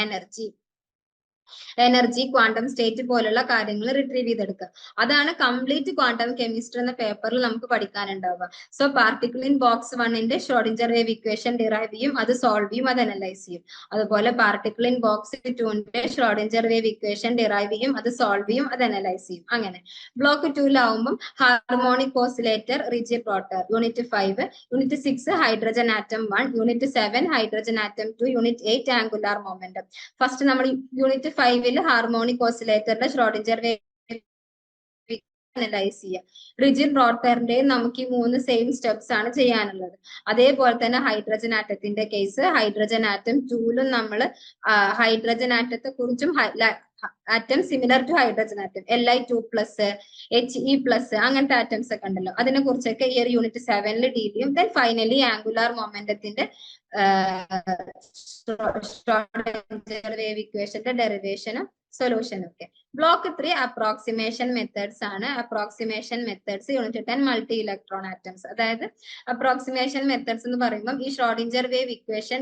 എനർജി, ക്വാണ്ടം സ്റ്റേറ്റ് പോലുള്ള കാര്യങ്ങൾ റിട്രീവ് ചെയ്തെടുക്കുക. അതാണ് കംപ്ലീറ്റ് ക്വാണ്ടം കെമിസ്ട്രി എന്ന പേപ്പറിൽ നമുക്ക് പഠിക്കാനുണ്ടാവുക. So particle in box 1 Schrodinger wave equation derive ചെയ്യും, അത് സോൾവ് ചെയ്യും, അത് അനലൈസ് ചെയ്യും. അതുപോലെ particle in box 2 Schrodinger wave equation derive ചെയ്യും, അത് സോൾവ് ചെയ്യും, അത് അനലൈസ് ചെയ്യും. അങ്ങനെ block 2 harmonic oscillator, rigid rotor. Unit 5. Unit 6 hydrogen atom 1. Unit 7 hydrogen atom 2. Unit 8 angular momentum. First നമ്മൾ യൂണിറ്റ് 5 ഹാർമോണിക് ഓസിലേറ്ററിന്റെ ഷ്രോഡിഞ്ചർ വേവ് അനലൈസ് ചെയ്യുക. റിജിഡ് റോട്ടറിന്റെ നമുക്ക് ഈ 3 സെയിം സ്റ്റെപ്സ് ആണ് ചെയ്യാനുള്ളത്. അതേപോലെ തന്നെ ഹൈഡ്രജൻ ആറ്റത്തിന്റെ കേസ്, ഹൈഡ്രജൻ ആറ്റം 2ലും നമ്മൾ ഹൈഡ്രജൻ ആറ്റത്തെ കുറിച്ചും atom similar to hydrogen atom Li2+, He+, അങ്ങനത്തെ ആറ്റംസ് ഒക്കെ ഉണ്ടല്ലോ, അതിനെ കുറിച്ചൊക്കെ ഈ ഒരു യൂണിറ്റ് 7 ഡീൽ ചെയ്യും. ദെൻ ഫൈനലി ആംഗുലാർ മൊമെന്റത്തിന്റെ വേവ് ഇക്വേഷന്റെ ഡെറിവേഷനും സൊല്യൂഷനും ഒക്കെ. ബ്ലോക്ക് 3 അപ്രോക്സിമേഷൻ മെത്തേഡ്സ് ആണ്. Approximation methods unit 10 multi electron atoms. അതായത് അപ്രോക്സിമേഷൻ മെത്തേഡ്സ് എന്ന് പറയുമ്പോൾ ഈ ഷ്രോഡിഞ്ചർ വേവ് ഇക്വേഷൻ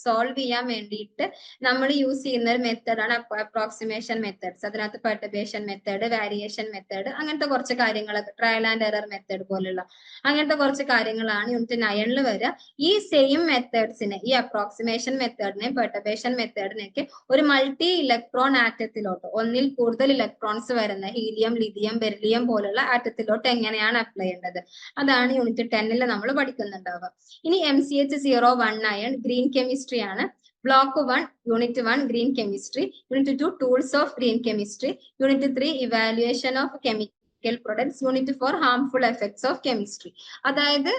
സോൾവ് ചെയ്യാൻ വേണ്ടിയിട്ട് നമ്മൾ യൂസ് ചെയ്യുന്ന ഒരു മെത്തേഡാണ് അപ്രോക്സിമേഷൻ മെത്തേഡ്സ്. അതിനകത്ത് പെർട്ടർബേഷൻ മെത്തേഡ്, വാരിയേഷൻ മെത്തേഡ്, അങ്ങനത്തെ കുറച്ച് കാര്യങ്ങളൊക്കെ, ട്രയൽ ആൻഡ് എറർ മെത്തേഡ് പോലുള്ള അങ്ങനത്തെ കുറച്ച് കാര്യങ്ങളാണ് യൂണിറ്റ് 9 വരിക. ഈ സെയിം മെത്തേഡ്സിനെ, ഈ അപ്രോക്സിമേഷൻ മെത്തേഡിനെയും പെർട്ടർബേഷൻ മെത്തേഡിനെയൊക്കെ ഒരു മൾട്ടി ഇലക്ട്രോൺ ആറ്റത്തിലോട്ട്, ഒന്നിൽ കൂടുതൽ ഇലക്ട്രോൺസ് വരുന്ന ഹീലിയം, ലിഥിയം, ബെറിലിയം പോലുള്ള ആറ്റത്തിലോട്ട് എങ്ങനെയാണ് അപ്ലൈ ചെയ്യേണ്ടത്, അതാണ് യൂണിറ്റ് 10 നമ്മൾ പഠിക്കുന്നുണ്ടാവുക. ഇനി MCH01 അയൺ ഗ്രീൻ കെമിസ്ട്രി ആണ്. Block 1 unit 1 green chemistry, unit 2 tools of green chemistry, unit 3 evaluation of chemical products, unit 4 harmful effects of chemistry. അതായത്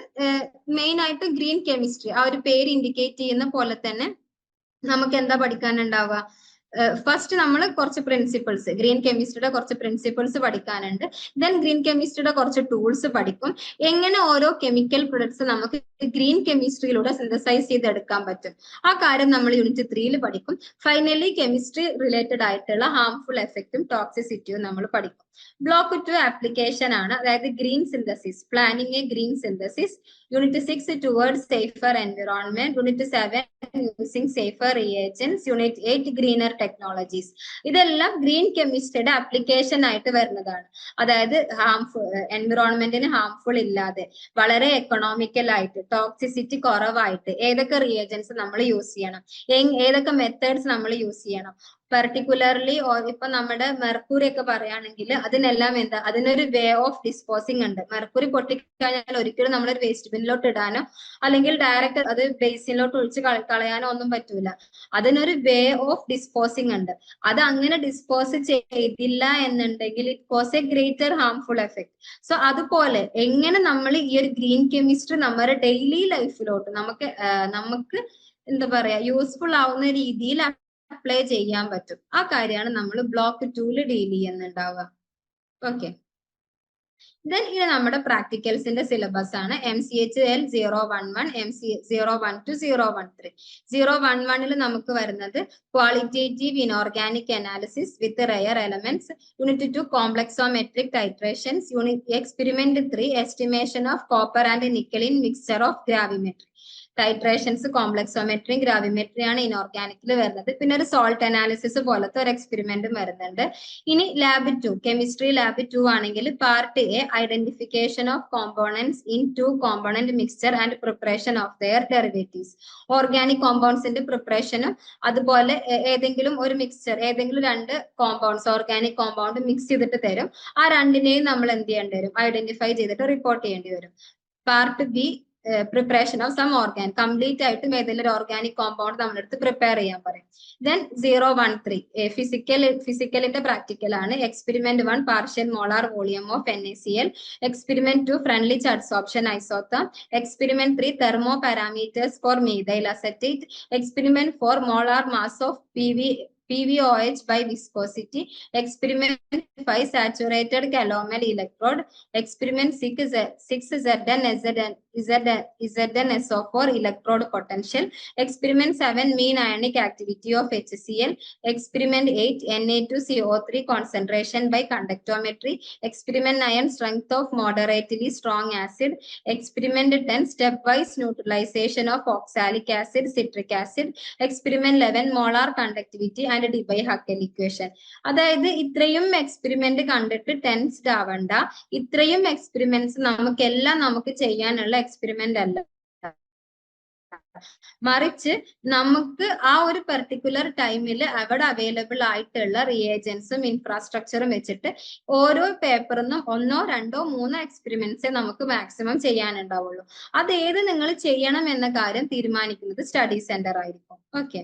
മെയിൻ ആയിട്ട് ഗ്രീൻ കെമിസ്ട്രി ആ ഒരു പേര് ഇൻഡിക്കേറ്റ് ചെയ്യുന്ന പോലെ തന്നെ നമുക്ക് എന്താ പഠിക്കാനുണ്ടാവുക, ഫസ്റ്റ് നമ്മൾ കുറച്ച് പ്രിൻസിപ്പിൾസ്, ഗ്രീൻ കെമിസ്ട്രിയുടെ കുറച്ച് പ്രിൻസിപ്പിൾസ് പഠിക്കാനുണ്ട്. ദെൻ ഗ്രീൻ കെമിസ്ട്രിയുടെ കുറച്ച് ടൂൾസ് പഠിക്കും. എങ്ങനെ ഓരോ കെമിക്കൽ പ്രൊഡക്ട്സ് നമുക്ക് ഗ്രീൻ കെമിസ്ട്രിയിലൂടെ സിന്തസൈസ് ചെയ്തെടുക്കാൻ പറ്റും, ആ കാര്യം നമ്മൾ യൂണിറ്റ് 3 പഠിക്കും. ഫൈനലി കെമിസ്ട്രി റിലേറ്റഡ് ആയിട്ടുള്ള ഹാംഫുൾ എഫക്റ്റും ടോക്സിസിറ്റിയും നമ്മൾ പഠിക്കും. ബ്ലോക്ക് 2 ആപ്ലിക്കേഷൻ ആണ്, അതായത് green synthesis, planning A green synthesis. Unit 6 towards safer environment, unit 7 using safer reagents, unit 8 greener technologies. ഇതെല്ലാം ഗ്രീൻ കെമിസ്ട്രിയുടെ ആപ്ലിക്കേഷൻ ആയിട്ട് വരുന്നതാണ്. അതായത് എൻവിറോൺമെന്റിന് ഹാംഫുൾ ഇല്ലാതെ വളരെ എക്കണോമിക്കൽ ആയിട്ട് ടോക്സിസിറ്റി കുറവായിട്ട് ഏതൊക്കെ റിയേജൻസ് നമ്മൾ യൂസ് ചെയ്യണം, ഏതൊക്കെ മെത്തേഡ്സ് നമ്മൾ യൂസ് ചെയ്യണം. പെർട്ടിക്കുലർലി ഇപ്പൊ നമ്മുടെ മെർക്കുറി ഒക്കെ പറയുകയാണെങ്കിൽ അതിനെല്ലാം എന്താ, അതിനൊരു വേ ഓഫ് ഡിസ്പോസിങ് ഉണ്ട്. മെർക്കുറി പൊട്ടിക്കഴിഞ്ഞാൽ ഒരിക്കലും നമ്മളൊരു വേസ്റ്റ് ബിന്നിലോട്ട് ഇടാനോ അല്ലെങ്കിൽ ഡയറക്റ്റ് അത് ബേസിനിലോട്ട് ഒഴിച്ച് കളയാനോ ഒന്നും പറ്റൂല. അതിനൊരു വേ ഓഫ് ഡിസ്പോസിങ് ഉണ്ട്. അത് അങ്ങനെ ഡിസ്പോസ് ചെയ്തില്ല എന്നുണ്ടെങ്കിൽ it cos A greater harmful effect. So അതുപോലെ എങ്ങനെ നമ്മൾ ഈ ഒരു ഗ്രീൻ കെമിസ്ട്രി നമ്മുടെ ഡെയിലി ലൈഫിലോട്ട് നമുക്ക് എന്താ പറയാ യൂസ്ഫുൾ ആവുന്ന രീതിയിൽ അപ്ലൈ ചെയ്യാൻ പറ്റും, ആ കാര്യമാണ് നമ്മൾ ബ്ലോക്ക് 2 ഡീൽ ചെയ്യുന്നുണ്ടാവുക. ഓക്കെ, ദെൻ ഇത് നമ്മുടെ പ്രാക്ടിക്കൽസിന്റെ സിലബസ് ആണ്. MCHL 011, MC012, 013. 011 നമുക്ക് വരുന്നത് qualitative inorganic analysis with rare elements, unit 2 complexometric titrations, unit experiment 3 estimation of copper and nickel in mixture of gravimetry. Titrations കോംപ്ലക്സോമെട്രിയും ഗ്രാവിമെട്രി ആണ് ഇൻഓർഗാനിക്കിൽ വരുന്നത്. പിന്നെ ഒരു സോൾട്ട് അനാലിസിസ് പോലത്തെ ഒരു എക്സ്പെരിമെന്റും വരുന്നുണ്ട്. ഇനി ലാബ് 2, കെമിസ്ട്രി ലാബ് 2 ആണെങ്കിൽ part A identification of components in 2 component mixture and preparation of their derivatives. Organic കോമ്പൗണ്ട്സിന്റെ പ്രിപ്പറേഷനും അതുപോലെ ഏതെങ്കിലും ഒരു മിക്സ്ചർ, ഏതെങ്കിലും 2 കോമ്പൗണ്ട്സ് ഓർഗാനിക് കോമ്പൗണ്ട് മിക്സ് ചെയ്തിട്ട് തരും. ആ രണ്ടിനെയും നമ്മൾ എന്ത് ചെയ്യേണ്ടി വരും, ഐഡന്റിഫൈ ചെയ്തിട്ട് റിപ്പോർട്ട് ചെയ്യേണ്ടി വരും. Part B preparation of some organic, complete ആയിട്ടും ഏതെങ്കിലും ഒരു ഓർഗാനിക് കോമ്പൗണ്ട് നമ്മളെടുത്ത് പ്രിപ്പയർ ചെയ്യാൻ പറയും. ദെൻ 013 ഫിസിക്കലിന്റെ പ്രാക്ടിക്കൽ ആണ്. Experiment 1 partial molar volume of NaCl, experiment 2 Freundlich adsorption isotherm, experiment 3 thermo parameters for methyl acetate, experiment 4 molar mass of PVOH by viscosity, experiment 5 saturated calomel electrode, experiment 6 ZnSO4 electrode potential, experiment 7 mean ionic activity of HCl, experiment 8 Na2CO3 concentration by conductometry, experiment 9 strength of moderately strong acid, experiment 10 stepwise neutralization of oxalic acid, citric acid, experiment 11 molar conductivity and Debye-Huckel equation. അതായത് ഇത്രയും experiment കണ്ടിട്ട് tensed ആവണ്ട. ഇത്രയും experiments നമുക്ക് ചെയ്യാനുള്ള experiment അല്ല, മറിച്ച് നമുക്ക് ആ ഒരു പെർട്ടിക്കുലർ ടൈമിൽ അവിടെ അവൈലബിൾ ആയിട്ടുള്ള റിയേജൻസും ഇൻഫ്രാസ്ട്രക്ചറും വെച്ചിട്ട് ഓരോ പേപ്പറിനും 1, 2, 3 എക്സ്പെരിമെന്റ്സേ നമുക്ക് മാക്സിമം ചെയ്യാനുണ്ടാവുള്ളൂ. അത് ഏത് നിങ്ങൾ ചെയ്യണം എന്ന കാര്യം തീരുമാനിക്കുന്നത് സ്റ്റഡി സെന്റർ ആയിരിക്കും. ഓക്കെ,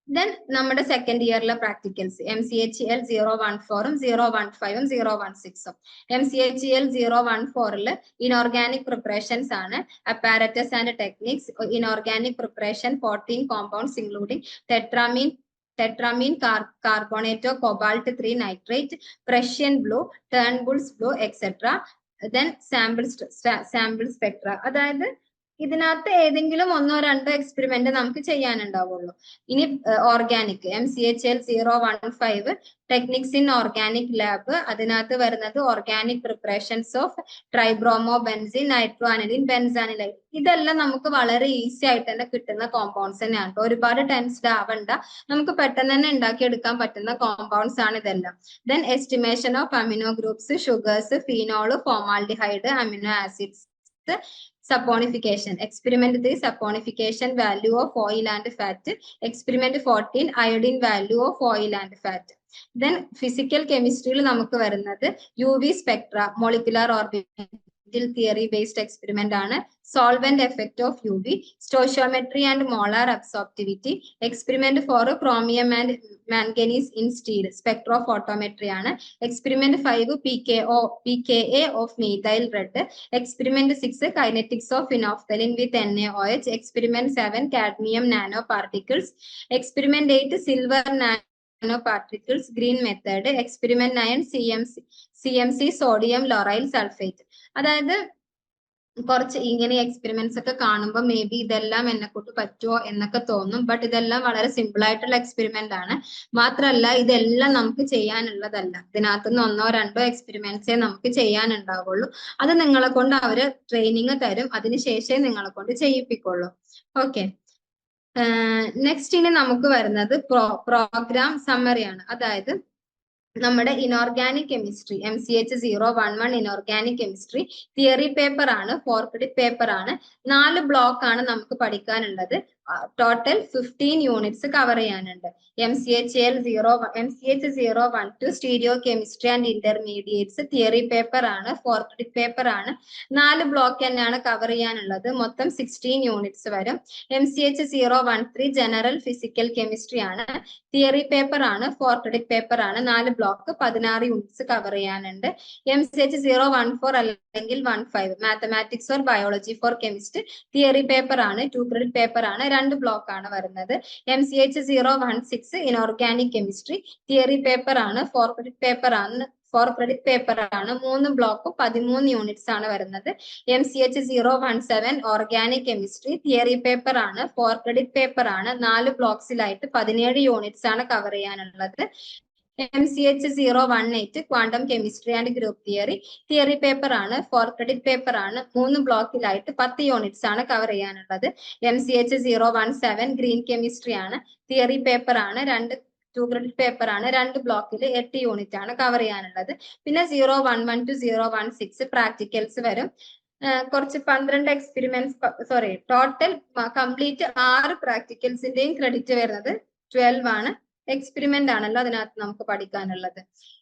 ദെൻ നമ്മുടെ സെക്കൻഡ് ഇയറിലെ practicals MCHL 014, 015, 016. MCHL 014 inorganic preparations ആണ്. Apparatus and techniques, inorganic preparation 14 compounds including tetramine carbonate of cobalt 3 nitrate, Prussian blue, Turnbull's blue, etc. Then sample spectra. അതായത് ഇതിനകത്ത് ഏതെങ്കിലും 1, 2 എക്സ്പെരിമെന്റ് നമുക്ക് ചെയ്യാനുണ്ടാവുള്ളൂ. ഇനി organic MCHL 015 techniques in organic lab, അതിനകത്ത് വരുന്നത് organic preparations of tribromo benzene, nitro aniline, benzanilide. ഇതെല്ലാം നമുക്ക് വളരെ ഈസി ആയിട്ട് തന്നെ കിട്ടുന്ന കോമ്പൗണ്ട്സ് തന്നെയാണ്. ഒരുപാട് ടെൻസ്ഡ് ആവണ്ട, നമുക്ക് പെട്ടെന്ന് തന്നെ ഉണ്ടാക്കിയെടുക്കാൻ പറ്റുന്ന കോമ്പൗണ്ട്സ് ആണ് ഇതെല്ലാം. Then estimation of amino groups, sugars, phenol, formaldehyde, amino acids, saponification. Experiment 3 saponification value of oil and fat. Experiment 14 iodine value of oil and fat. Then physical കെമിസ്ട്രിയിൽ നമുക്ക് വരുന്നത് UV spectra, molecular orbital theory based experiment ആണ്. Solvent effect of UV, stoichiometry and molar absorptivity, experiment four chromium and manganese in steel, spectrophotometry ആണ്. Experiment 5 pKa of methyl red. Experiment 6 kinetics of phenolphthalein with NaOH. Experiment 7 cadmium nano particles. Experiment 8 silver nano particles, green method. Experiment 9 CMC sodium lauryl sulphate. അതായത് കുറച്ച് ഇങ്ങനെ experiments ഒക്കെ കാണുമ്പോൾ may be ഇതെല്ലാം എന്നെ കൊണ്ട് പറ്റുമോ എന്നൊക്കെ തോന്നും. ബട്ട് ഇതെല്ലാം വളരെ സിമ്പിൾ ആയിട്ടുള്ള എക്സ്പെരിമെന്റ് ആണ്. മാത്രമല്ല ഇതെല്ലാം നമുക്ക് ചെയ്യാനുള്ളതല്ല. ഇതിനകത്തുനിന്ന് 1-2 എക്സ്പെരിമെന്റ്സേ നമുക്ക് ചെയ്യാനുണ്ടാവുള്ളൂ. അത് നിങ്ങളെ കൊണ്ട് അവര് ട്രെയിനിങ് തരും, അതിനുശേഷമേ നിങ്ങളെ കൊണ്ട് ചെയ്യിപ്പിക്കുള്ളൂ. ഓക്കെ, നെക്സ്റ്റ് ഇനി നമുക്ക് വരുന്നത് പ്രോഗ്രാം സമ്മറിയാണ്. അതായത് നമ്മുടെ inorganic chemistry MCH 011 inorganic chemistry theory paper ആണ്, 4 ക്രെഡിറ്റ് പേപ്പർ ആണ്. 4 ബ്ലോക്ക് ആണ് നമുക്ക് പഠിക്കാനുള്ളത്. ടോട്ടൽ 15 യൂണിറ്റ്സ് കവർ ചെയ്യാനുണ്ട്. MCH 012 stereo chemistry and intermediates theory paper ആണ്, 4 ക്രെഡിറ്റ് പേപ്പർ ആണ്. 4 ബ്ലോക്ക് തന്നെയാണ് കവർ ചെയ്യാനുള്ളത്. മൊത്തം 16 യൂണിറ്റ്സ് വരും. MCH 013 ജനറൽ ഫിസിക്കൽ കെമിസ്ട്രി ആണ്, തിയറി പേപ്പർ ആണ്, 4 ക്രെഡിറ്റ് പേപ്പർ ആണ്. 4 ബ്ലോക്ക് 16 യൂണിറ്റ്സ് കവർ ചെയ്യാനുണ്ട്. MCH 014 അല്ലെങ്കിൽ 15 mathematics or biology for chemist theory paper ആണ്, 2 ക്രെഡിറ്റ് പേപ്പർ ആണ്. 2 ബ്ലോക്ക് ആണ് വരുന്നത്. MCH 016 inorganic chemistry theory paper ആണ്, 4 ക്രെഡിറ്റ് പേപ്പർ ആണ്. 3 ബ്ലോക്ക് 13 യൂണിറ്റ്സ് ആണ് വരുന്നത്. MCH 017 organic chemistry theory paper ആണ്, 4 ക്രെഡിറ്റ് പേപ്പർ ആണ്. 4 ബ്ലോക്സിലായിട്ട് 17 യൂണിറ്റ്സ് ആണ് കവർ ചെയ്യാനുള്ളത്. MCH 018 quantum chemistry and group theory paper ആണ്, 4 ക്രെഡിറ്റ് പേപ്പർ ആണ്. 3 ബ്ലോക്കിലായിട്ട് 10 യൂണിറ്റ്സ് ആണ് കവർ ചെയ്യാനുള്ളത്. MCH 017 ഗ്രീൻ കെമിസ്ട്രി ആണ്, തിയറി പേപ്പർ ആണ്, 2 ക്രെഡിറ്റ് പേപ്പർ ആണ്. 2 ബ്ലോക്കിൽ 8 യൂണിറ്റ് ആണ് കവർ ചെയ്യാനുള്ളത്. പിന്നെ 011 to 016 പ്രാക്ടിക്കൽസ് വരും. കുറച്ച് 12 എക്സ്പെരിമെന്റ്സ് ടോട്ടൽ കംപ്ലീറ്റ് 6 പ്രാക്ടിക്കൽസിന്റെയും ക്രെഡിറ്റ് വരുന്നത് 12 ആണ്. എക്സ്പെരിമെന്റ് ആണല്ലോ അതിനകത്ത് നമുക്ക് പഠിക്കാനുള്ളത്.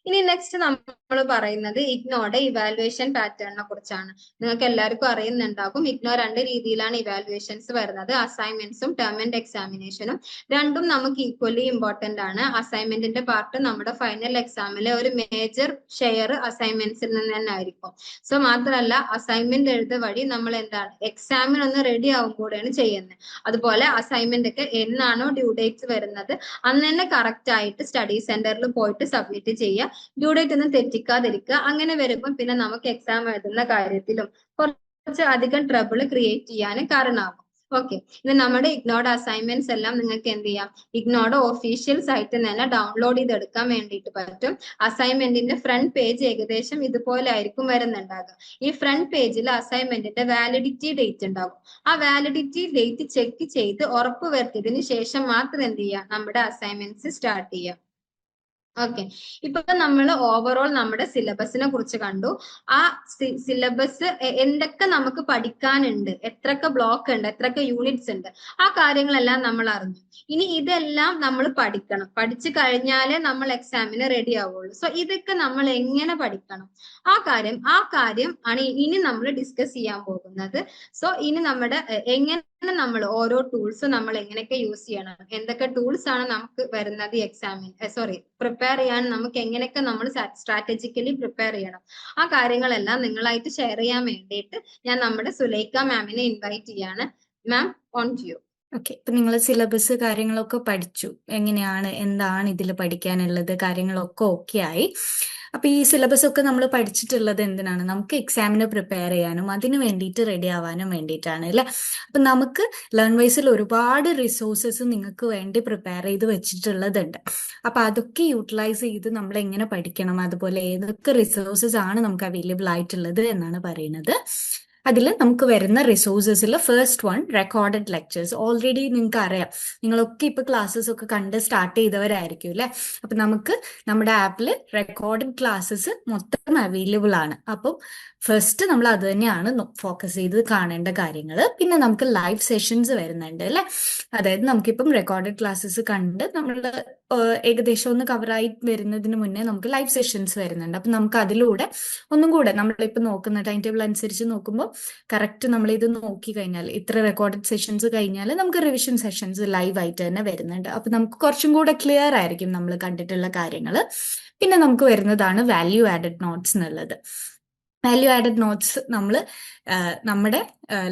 ഇനി നെക്സ്റ്റ് നമ്മൾ പറയുന്നത് ഇഗ്നോയുടെ ഇവാലുവേഷൻ പാറ്റേണിനെ കുറിച്ചാണ്. നിങ്ങൾക്ക് എല്ലാവർക്കും അറിയുന്നുണ്ടാകും ഇഗ്നോ 2 രീതിയിലാണ് ഇവാലുവേഷൻസ് വരുന്നത്, അസൈൻമെന്റ്സും ടേം ആൻഡ് എക്സാമിനേഷനും. രണ്ടും നമുക്ക് ഈക്വലി ഇമ്പോർട്ടന്റ് ആണ്. അസൈൻമെന്റിന്റെ പാർട്ട് നമ്മുടെ ഫൈനൽ എക്സാമിലെ ഒരു മേജർ ഷെയർ അസൈൻമെന്റ്സിൽ നിന്ന് തന്നെ ആയിരിക്കും. സോ മാത്രമല്ല അസൈൻമെന്റ് എഴുത വഴി നമ്മൾ എന്താണ് എക്സാമിന് ഒന്ന് റെഡി ആവും കൂടെയാണ് ചെയ്യുന്നത്. അതുപോലെ അസൈൻമെന്റ് ഒക്കെ എന്നാണോ ഡ്യൂ ഡേറ്റ്സ് വരുന്നത് അന്ന് തന്നെ കറക്റ്റ് ആയിട്ട് സ്റ്റഡി സെന്ററിൽ പോയിട്ട് സബ്മിറ്റ് ചെയ്യുക. ഡ്യൂ ഡേറ്റ് ഒന്നും തെറ്റിക്കാതിരിക്കുക. അങ്ങനെ വരുമ്പോൾ പിന്നെ നമുക്ക് എക്സാം എഴുതുന്ന കാര്യത്തിലും കുറച്ച് അധികം ട്രബിൾ ക്രിയേറ്റ് ചെയ്യാനും കാരണമാകും. ഓക്കെ, ഇത് നമ്മുടെ ഇഗ്നോയുടെ അസൈൻമെന്റ്സ് എല്ലാം നിങ്ങൾക്ക് എന്ത് ചെയ്യാം, ഇഗ്നോയുടെ ഒഫീഷ്യൽ സൈറ്റിൽ തന്നെ ഡൗൺലോഡ് ചെയ്തെടുക്കാൻ വേണ്ടിയിട്ട് പറ്റും. അസൈൻമെന്റിന്റെ ഫ്രണ്ട് പേജ് ഏകദേശം ഇതുപോലെ ആയിരിക്കും വരുന്നുണ്ടാകുക. ഈ ഫ്രണ്ട് പേജിൽ അസൈൻമെന്റിന്റെ വാലിഡിറ്റി ഡേറ്റ് ഉണ്ടാകും. ആ വാലിഡിറ്റി ഡേറ്റ് ചെക്ക് ചെയ്ത് ഉറപ്പ് വരുത്തിയതിന് ശേഷം മാത്രം എന്ത് ചെയ്യുക, നമ്മുടെ അസൈൻമെന്റ്സ് സ്റ്റാർട്ട് ചെയ്യുക. ഓക്കെ, ഇപ്പൊ നമ്മൾ ഓവറോൾ നമ്മുടെ സിലബസിനെ കുറിച്ച് കണ്ടു. ആ സിലബസ് എന്തൊക്കെ നമുക്ക് പഠിക്കാനുണ്ട്, എത്രയൊക്കെ ബ്ലോക്ക് ഉണ്ട്, എത്രയൊക്കെ യൂണിറ്റ്സ് ഉണ്ട്, ആ കാര്യങ്ങളെല്ലാം നമ്മൾ അറിഞ്ഞു. ഇനി ഇതെല്ലാം നമ്മൾ പഠിക്കണം. പഠിച്ചു കഴിഞ്ഞാലേ നമ്മൾ എക്സാമിന് റെഡി ആവുള്ളൂ. സോ ഇതൊക്കെ നമ്മൾ എങ്ങനെ പഠിക്കണം, ആ കാര്യം ആണ് ഇനി നമ്മൾ ഡിസ്കസ് ചെയ്യാൻ പോകുന്നത്. സോ ഇനി നമ്മുടെ എങ്ങനെ നമ്മൾ ഓരോ ടൂൾസ് നമ്മൾ എങ്ങനെയൊക്കെ യൂസ് ചെയ്യണം, എന്തൊക്കെ ടൂൾസ് ആണ് നമുക്ക് വരുന്നത് എക്സാമിന് പ്രിപ്പയർ ചെയ്യാൻ, നമുക്ക് എങ്ങനെയൊക്കെ നമ്മൾ സ്ട്രാറ്റജിക്കലി പ്രിപ്പയർ ചെയ്യണം, ആ കാര്യങ്ങളെല്ലാം നിങ്ങളായിട്ട് ഷെയർ ചെയ്യാൻ വേണ്ടിയിട്ട് ഞാൻ നമ്മുടെ സുലൈഖ മാമിനെ ഇൻവൈറ്റ് ചെയ്യാണ്. മാം, ഓൺ ടു യു. ഓക്കെ, ഇപ്പൊ നിങ്ങൾ സിലബസ് കാര്യങ്ങളൊക്കെ പഠിച്ചു, എങ്ങനെയാണ് എന്താണ് ഇതിൽ പഠിക്കാനുള്ളത്, കാര്യങ്ങളൊക്കെ ഓക്കെ ആയി. അപ്പൊ ഈ സിലബസ് ഒക്കെ നമ്മൾ പഠിച്ചിട്ടുള്ളത് എന്തിനാണ്, നമുക്ക് എക്സാമിന് പ്രിപ്പയർ ചെയ്യാനും അതിന് വേണ്ടിയിട്ട് റെഡി ആവാനും വേണ്ടിയിട്ടാണ് അല്ലെ. അപ്പൊ നമുക്ക് ലേൺ വൈസിൽ ഒരുപാട് റിസോഴ്സസ് നിങ്ങൾക്ക് വേണ്ടി പ്രിപ്പയർ ചെയ്ത് വെച്ചിട്ടുള്ളതുണ്ട്. അപ്പൊ അതൊക്കെ യൂട്ടിലൈസ് ചെയ്ത് നമ്മൾ എങ്ങനെ പഠിക്കണം, അതുപോലെ ഏതൊക്കെ റിസോഴ്സസ് ആണ് നമുക്ക് അവൈലബിൾ ആയിട്ടുള്ളത് എന്നാണ് പറയുന്നത്. അതിൽ നമുക്ക് വരുന്ന റിസോഴ്സസിൽ first one recorded lectures. Already നിങ്ങൾക്ക് അറിയാം, നിങ്ങളൊക്കെ ഇപ്പൊ ക്ലാസ്സസ് ഒക്കെ കണ്ട് സ്റ്റാർട്ട് ചെയ്തവരായിരിക്കും അല്ലെ. അപ്പൊ നമുക്ക് നമ്മുടെ ആപ്പിൽ റെക്കോർഡഡ് ക്ലാസ്സസ് മൊത്തം സിസ്റ്റം അവൈലബിൾ ആണ്. അപ്പം ഫസ്റ്റ് നമ്മൾ അത് തന്നെയാണ് ഫോക്കസ് ചെയ്ത് കാണേണ്ട കാര്യങ്ങൾ. പിന്നെ നമുക്ക് ലൈവ് സെഷൻസ് വരുന്നുണ്ട് അല്ലെ. അതായത് നമുക്കിപ്പം റെക്കോർഡഡ് ക്ലാസ്സസ് കണ്ട് നമ്മൾ ഏകദേശം ഒന്ന് കവറായി വരുന്നതിന് മുന്നേ നമുക്ക് ലൈവ് സെഷൻസ് വരുന്നുണ്ട്. അപ്പം നമുക്ക് അതിലൂടെ ഒന്നും കൂടെ നമ്മളിപ്പോൾ നോക്കുന്ന ടൈം ടേബിൾ അനുസരിച്ച് നോക്കുമ്പോൾ കറക്റ്റ് നമ്മൾ ഇത് നോക്കി കഴിഞ്ഞാൽ ഇത്ര റെക്കോർഡഡ് സെഷൻസ് കഴിഞ്ഞാൽ നമുക്ക് റിവിഷൻ സെഷൻസ് ലൈവ് ആയിട്ട് തന്നെ വരുന്നുണ്ട്. അപ്പം നമുക്ക് കുറച്ചും കൂടെ ക്ലിയർ ആയിരിക്കും നമ്മൾ കണ്ടിട്ടുള്ള കാര്യങ്ങൾ. പിന്നെ നമുക്ക് വരുന്നതാണ് വാല്യൂ ആഡഡ് നോട്ട്സ് എന്നുള്ളത്. വാല്യൂ ആഡഡ് നോട്ട്സ് നമ്മൾ നമ്മുടെ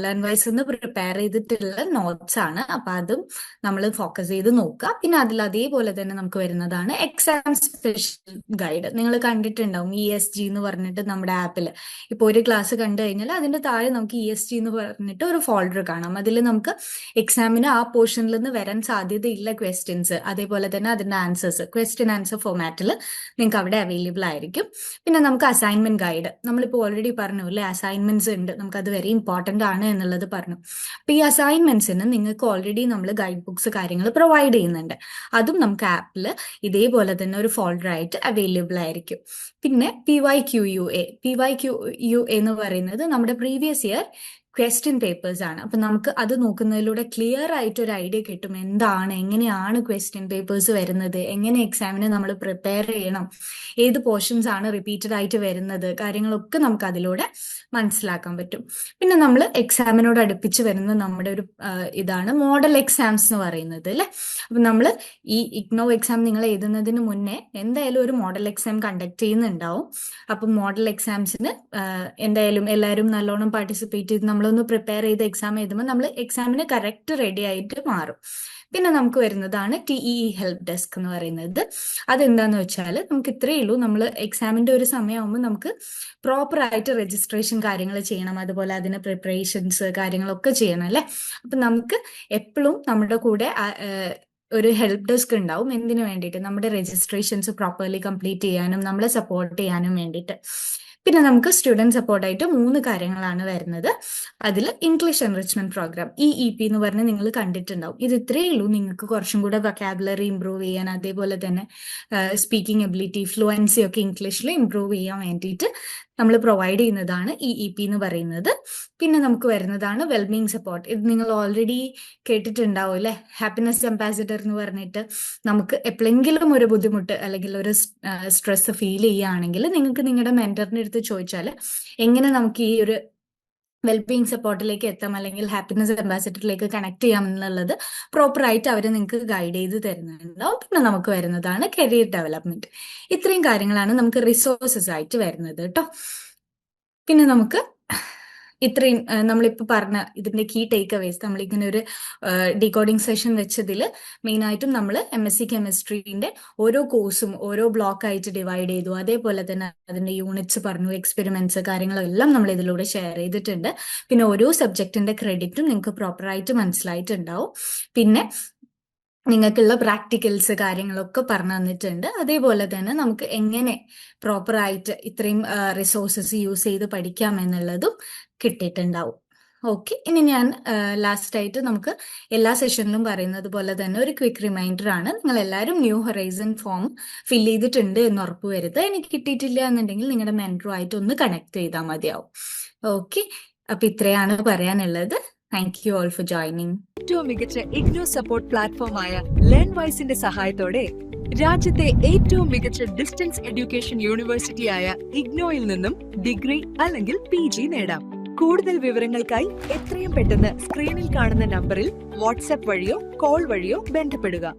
ലേൺവൈസ് നിന്ന് പ്രിപ്പയർ ചെയ്തിട്ടുള്ള നോട്ട്സ് ആണ്. അപ്പൊ അതും നമ്മൾ ഫോക്കസ് ചെയ്ത് നോക്കുക. പിന്നെ അതിൽ അതേപോലെ തന്നെ നമുക്ക് വരുന്നതാണ് എക്സാം സ്പെഷ്യൽ ഗൈഡ്. നിങ്ങൾ കണ്ടിട്ടുണ്ടാവും ESG എന്ന് പറഞ്ഞിട്ട് നമ്മുടെ ആപ്പിൽ. ഇപ്പോൾ ഒരു ക്ലാസ് കണ്ടു കഴിഞ്ഞാൽ അതിന്റെ താഴെ നമുക്ക് ESG എന്ന് പറഞ്ഞിട്ട് ഒരു ഫോൾഡർ കാണാം. അതിൽ നമുക്ക് എക്സാമിന് ആ പോർഷനിൽ നിന്ന് വരാൻ സാധ്യതയില്ല ക്വസ്റ്റ്യൻസ്, അതേപോലെ തന്നെ അതിന്റെ ആൻസേഴ്സ് ക്വസ്റ്റ്യൻ ആൻസർ ഫോമാറ്റിൽ നിങ്ങൾക്ക് അവിടെ അവൈലബിൾ ആയിരിക്കും. പിന്നെ നമുക്ക് അസൈൻമെന്റ് ഗൈഡ്, നമ്മളിപ്പോൾ ഓൾറെഡി പറഞ്ഞു അല്ലെ, അസൈൻമെന്റ്സ് ഉണ്ട്, നമുക്ക് അത് വെരി ഇമ്പോർട്ടന്റ് ആണ് എന്നുള്ളത് പറഞ്ഞു. അപ്പൊ ഈ അസൈൻമെന്റ്സിന് നിങ്ങൾക്ക് ഓൾറെഡി നമ്മൾ ഗൈഡ് ബുക്സ് കാര്യങ്ങൾ പ്രൊവൈഡ് ചെയ്യുന്നുണ്ട്. അതും നമുക്ക് ആപ്പിൽ ഇതേപോലെ തന്നെ ഒരു ഫോൾഡർ ആയിട്ട് അവൈലബിൾ ആയിരിക്കും. പിന്നെ PYQUA എന്ന് പറയുന്നത് നമ്മുടെ പ്രീവിയസ് ഇയർ ക്വസ്റ്റ്യൻ പേപ്പേഴ്സ് ആണ്. അപ്പൊ നമുക്ക് അത് നോക്കുന്നതിലൂടെ ക്ലിയർ ആയിട്ട് ഒരു ഐഡിയ കിട്ടും എങ്ങനെയാണ് ക്വസ്റ്റ്യൻ പേപ്പേഴ്സ് വരുന്നത്, എങ്ങനെ എക്സാമിന് നമ്മൾ പ്രിപ്പയർ ചെയ്യണം, ഏത് പോർഷൻസ് ആണ് റിപ്പീറ്റഡ് ആയിട്ട് വരുന്നത്, കാര്യങ്ങളൊക്കെ നമുക്ക് അതിലൂടെ മനസ്സിലാക്കാൻ പറ്റും. പിന്നെ നമ്മൾ എക്സാമിനോട് അടുപ്പിച്ച് വരുന്ന നമ്മുടെ ഒരു ഇതാണ് മോഡൽ എക്സാംസ് എന്ന് പറയുന്നത് അല്ലെ. അപ്പൊ നമ്മൾ ഈ ഇഗ്നോ എക്സാം നിങ്ങൾ എഴുതുന്നതിന് മുന്നേ എന്തായാലും ഒരു മോഡൽ എക്സാം കണ്ടക്ട് ചെയ്യുന്നുണ്ടാവും. അപ്പൊ മോഡൽ എക്സാംസിന് എന്തായാലും എല്ലാവരും നല്ലോണം പാർട്ടിസിപ്പേറ്റ് ചെയ്ത് നമ്മളൊന്ന് പ്രിപ്പയർ ചെയ്ത് എക്സാം എഴുതുമ്പോൾ നമ്മൾ എക്സാമിന് കറക്റ്റ് റെഡി ആയിട്ട് മാറും. പിന്നെ നമുക്ക് വരുന്നതാണ് TEE ഹെൽപ്പ് ഡെസ്ക് എന്ന് പറയുന്നത്. അതെന്താന്ന് വെച്ചാൽ നമുക്ക് ഇത്രയേ ഉള്ളൂ, നമ്മൾ എക്സാമിന്റെ ഒരു സമയമാകുമ്പോൾ നമുക്ക് പ്രോപ്പർ ആയിട്ട് രജിസ്ട്രേഷൻ കാര്യങ്ങൾ ചെയ്യണം, അതുപോലെ അതിന് പ്രിപ്പറേഷൻസ് കാര്യങ്ങളൊക്കെ ചെയ്യണം അല്ലെ. അപ്പൊ നമുക്ക് എപ്പോഴും നമ്മുടെ കൂടെ ഒരു ഹെൽപ്പ് ഡെസ്ക് ഉണ്ടാവും. എന്തിനു വേണ്ടിയിട്ട്? നമ്മുടെ രജിസ്ട്രേഷൻസ് പ്രോപ്പർലി കംപ്ലീറ്റ് ചെയ്യാനും നമ്മളെ സപ്പോർട്ട് ചെയ്യാനും വേണ്ടിയിട്ട്. പിന്നെ നമുക്ക് സ്റ്റുഡൻറ് സപ്പോർട്ടായിട്ട് 3 കാര്യങ്ങളാണ് വരുന്നത്. അതിൽ ഇംഗ്ലീഷ് എൻറിച്ച്മെന്റ് പ്രോഗ്രാം EEP എന്ന് പറഞ്ഞ് നിങ്ങൾ കണ്ടിട്ടുണ്ടാവും. ഇത് ഇത്രയേ ഉള്ളൂ, നിങ്ങൾക്ക് കുറച്ചും കൂടെ വൊക്കാബുലറി ഇംപ്രൂവ് ചെയ്യാൻ, അതേപോലെ തന്നെ സ്പീക്കിംഗ് എബിലിറ്റി ഫ്ലുവൻസി ഒക്കെ ഇംഗ്ലീഷിൽ ഇംപ്രൂവ് ചെയ്യാൻ വേണ്ടിയിട്ട് നമ്മൾ പ്രൊവൈഡ് ചെയ്യുന്നതാണ് EEP എന്ന് പറയുന്നത്. പിന്നെ നമുക്ക് വരുന്നതാണ് വെൽബീയിങ് സപ്പോർട്ട്. ഇത് നിങ്ങൾ ഓൾറെഡി കേട്ടിട്ടുണ്ടാവും അല്ലെ, ഹാപ്പിനെസ് അംബാസിഡർ എന്ന് പറഞ്ഞിട്ട്. നമുക്ക് എപ്പോഴെങ്കിലും ഒരു ബുദ്ധിമുട്ട് അല്ലെങ്കിൽ ഒരു സ്ട്രെസ് ഫീൽ ചെയ്യുകയാണെങ്കിൽ നിങ്ങൾക്ക് നിങ്ങളുടെ മെന്ററിന്റെ അടുത്ത് ചോദിച്ചാൽ എങ്ങനെ നമുക്ക് ഈ ഒരു വെൽബീയിങ് സപ്പോർട്ടിലേക്ക് എത്താം അല്ലെങ്കിൽ ഹാപ്പിനെസ് അംബാസിഡറിലേക്ക് കണക്ട് ചെയ്യാം എന്നുള്ളത് പ്രോപ്പർ ആയിട്ട് അവർ നിങ്ങൾക്ക് ഗൈഡ് ചെയ്ത് തരുന്നുണ്ടാവും. പിന്നെ നമുക്ക് വരുന്നതാണ് കരിയർ ഡെവലപ്മെന്റ്. ഇത്രയും കാര്യങ്ങളാണ് നമുക്ക് റിസോഴ്സസ് ആയിട്ട് വരുന്നത് കേട്ടോ. പിന്നെ നമുക്ക് ഇത്രയും നമ്മളിപ്പോൾ പറഞ്ഞ ഇതിന്റെ കീ ടേക്ക് അവേസ്, നമ്മളിങ്ങനെ ഒരു ഡീകോഡിംഗ് സെഷൻ വെച്ചതിൽ മെയിനായിട്ടും നമ്മൾ MSc കെമിസ്ട്രീന്റെ ഓരോ കോഴ്സും ഓരോ ബ്ലോക്ക് ആയിട്ട് ഡിവൈഡ് ചെയ്തു. അതേപോലെ തന്നെ അതിന്റെ യൂണിറ്റ്സ് പറഞ്ഞു, എക്സ്പെരിമെന്റ്സ് കാര്യങ്ങളെല്ലാം നമ്മൾ ഇതിലൂടെ ഷെയർ ചെയ്തിട്ടുണ്ട്. പിന്നെ ഓരോ സബ്ജക്റ്റിന്റെ ക്രെഡിറ്റും നിങ്ങൾക്ക് പ്രോപ്പറായിട്ട് മനസ്സിലായിട്ടുണ്ടാവും. പിന്നെ നിങ്ങൾക്കുള്ള പ്രാക്ടിക്കൽസ് കാര്യങ്ങളൊക്കെ പറഞ്ഞു തന്നിട്ടുണ്ട്. അതേപോലെ തന്നെ നമുക്ക് എങ്ങനെ പ്രോപ്പറായിട്ട് ഇത്രയും റിസോഴ്സസ് യൂസ് ചെയ്ത് പഠിക്കാം എന്നുള്ളതും കിട്ടിയിട്ടുണ്ടാവും. ഓക്കെ, ഇനി ഞാൻ ലാസ്റ്റായിട്ട് നമുക്ക് എല്ലാ സെഷനിലും പറയുന്നത് പോലെ തന്നെ ഒരു ക്വിക്ക് റിമൈൻഡർ ആണ്. നിങ്ങൾ എല്ലാവരും ന്യൂ ഹൊറൈസൺ ഫോം ഫില്ല് ചെയ്തിട്ടുണ്ട് എന്ന് ഉറപ്പുവരുത്തുക. എനിക്ക് കിട്ടിയിട്ടില്ല എന്നുണ്ടെങ്കിൽ നിങ്ങളുടെ മെൻറ്ററുമായിട്ട് ഒന്ന് കണക്ട് ചെയ്താൽ മതിയാവും. ഓക്കെ, അപ്പൊ ഇത്രയാണ് പറയാനുള്ളത്. Thank you all for joining. ഏറ്റവും മികച്ച ഇഗ്നോ സപ്പോർട്ട് പ്ലാറ്റ്ഫോമായ ലേൺവൈസിന്റെ സഹായത്തോടെ രാജ്യത്തെ ഏറ്റവും മികച്ച ഡിസ്റ്റൻസ് എഡ്യൂക്കേഷൻ യൂണിവേഴ്സിറ്റിയായ ഇഗ്നോയിൽ നിന്നും ഡിഗ്രി അല്ലെങ്കിൽ PG നേടാം. കൂടുതൽ വിവരങ്ങൾക്കായി എത്രയും പെട്ടെന്ന് സ്ക്രീനിൽ കാണുന്ന നമ്പറിൽ വാട്സ്ആപ്പ് വഴിയോ കോൾ വഴിയോ ബന്ധപ്പെടുക.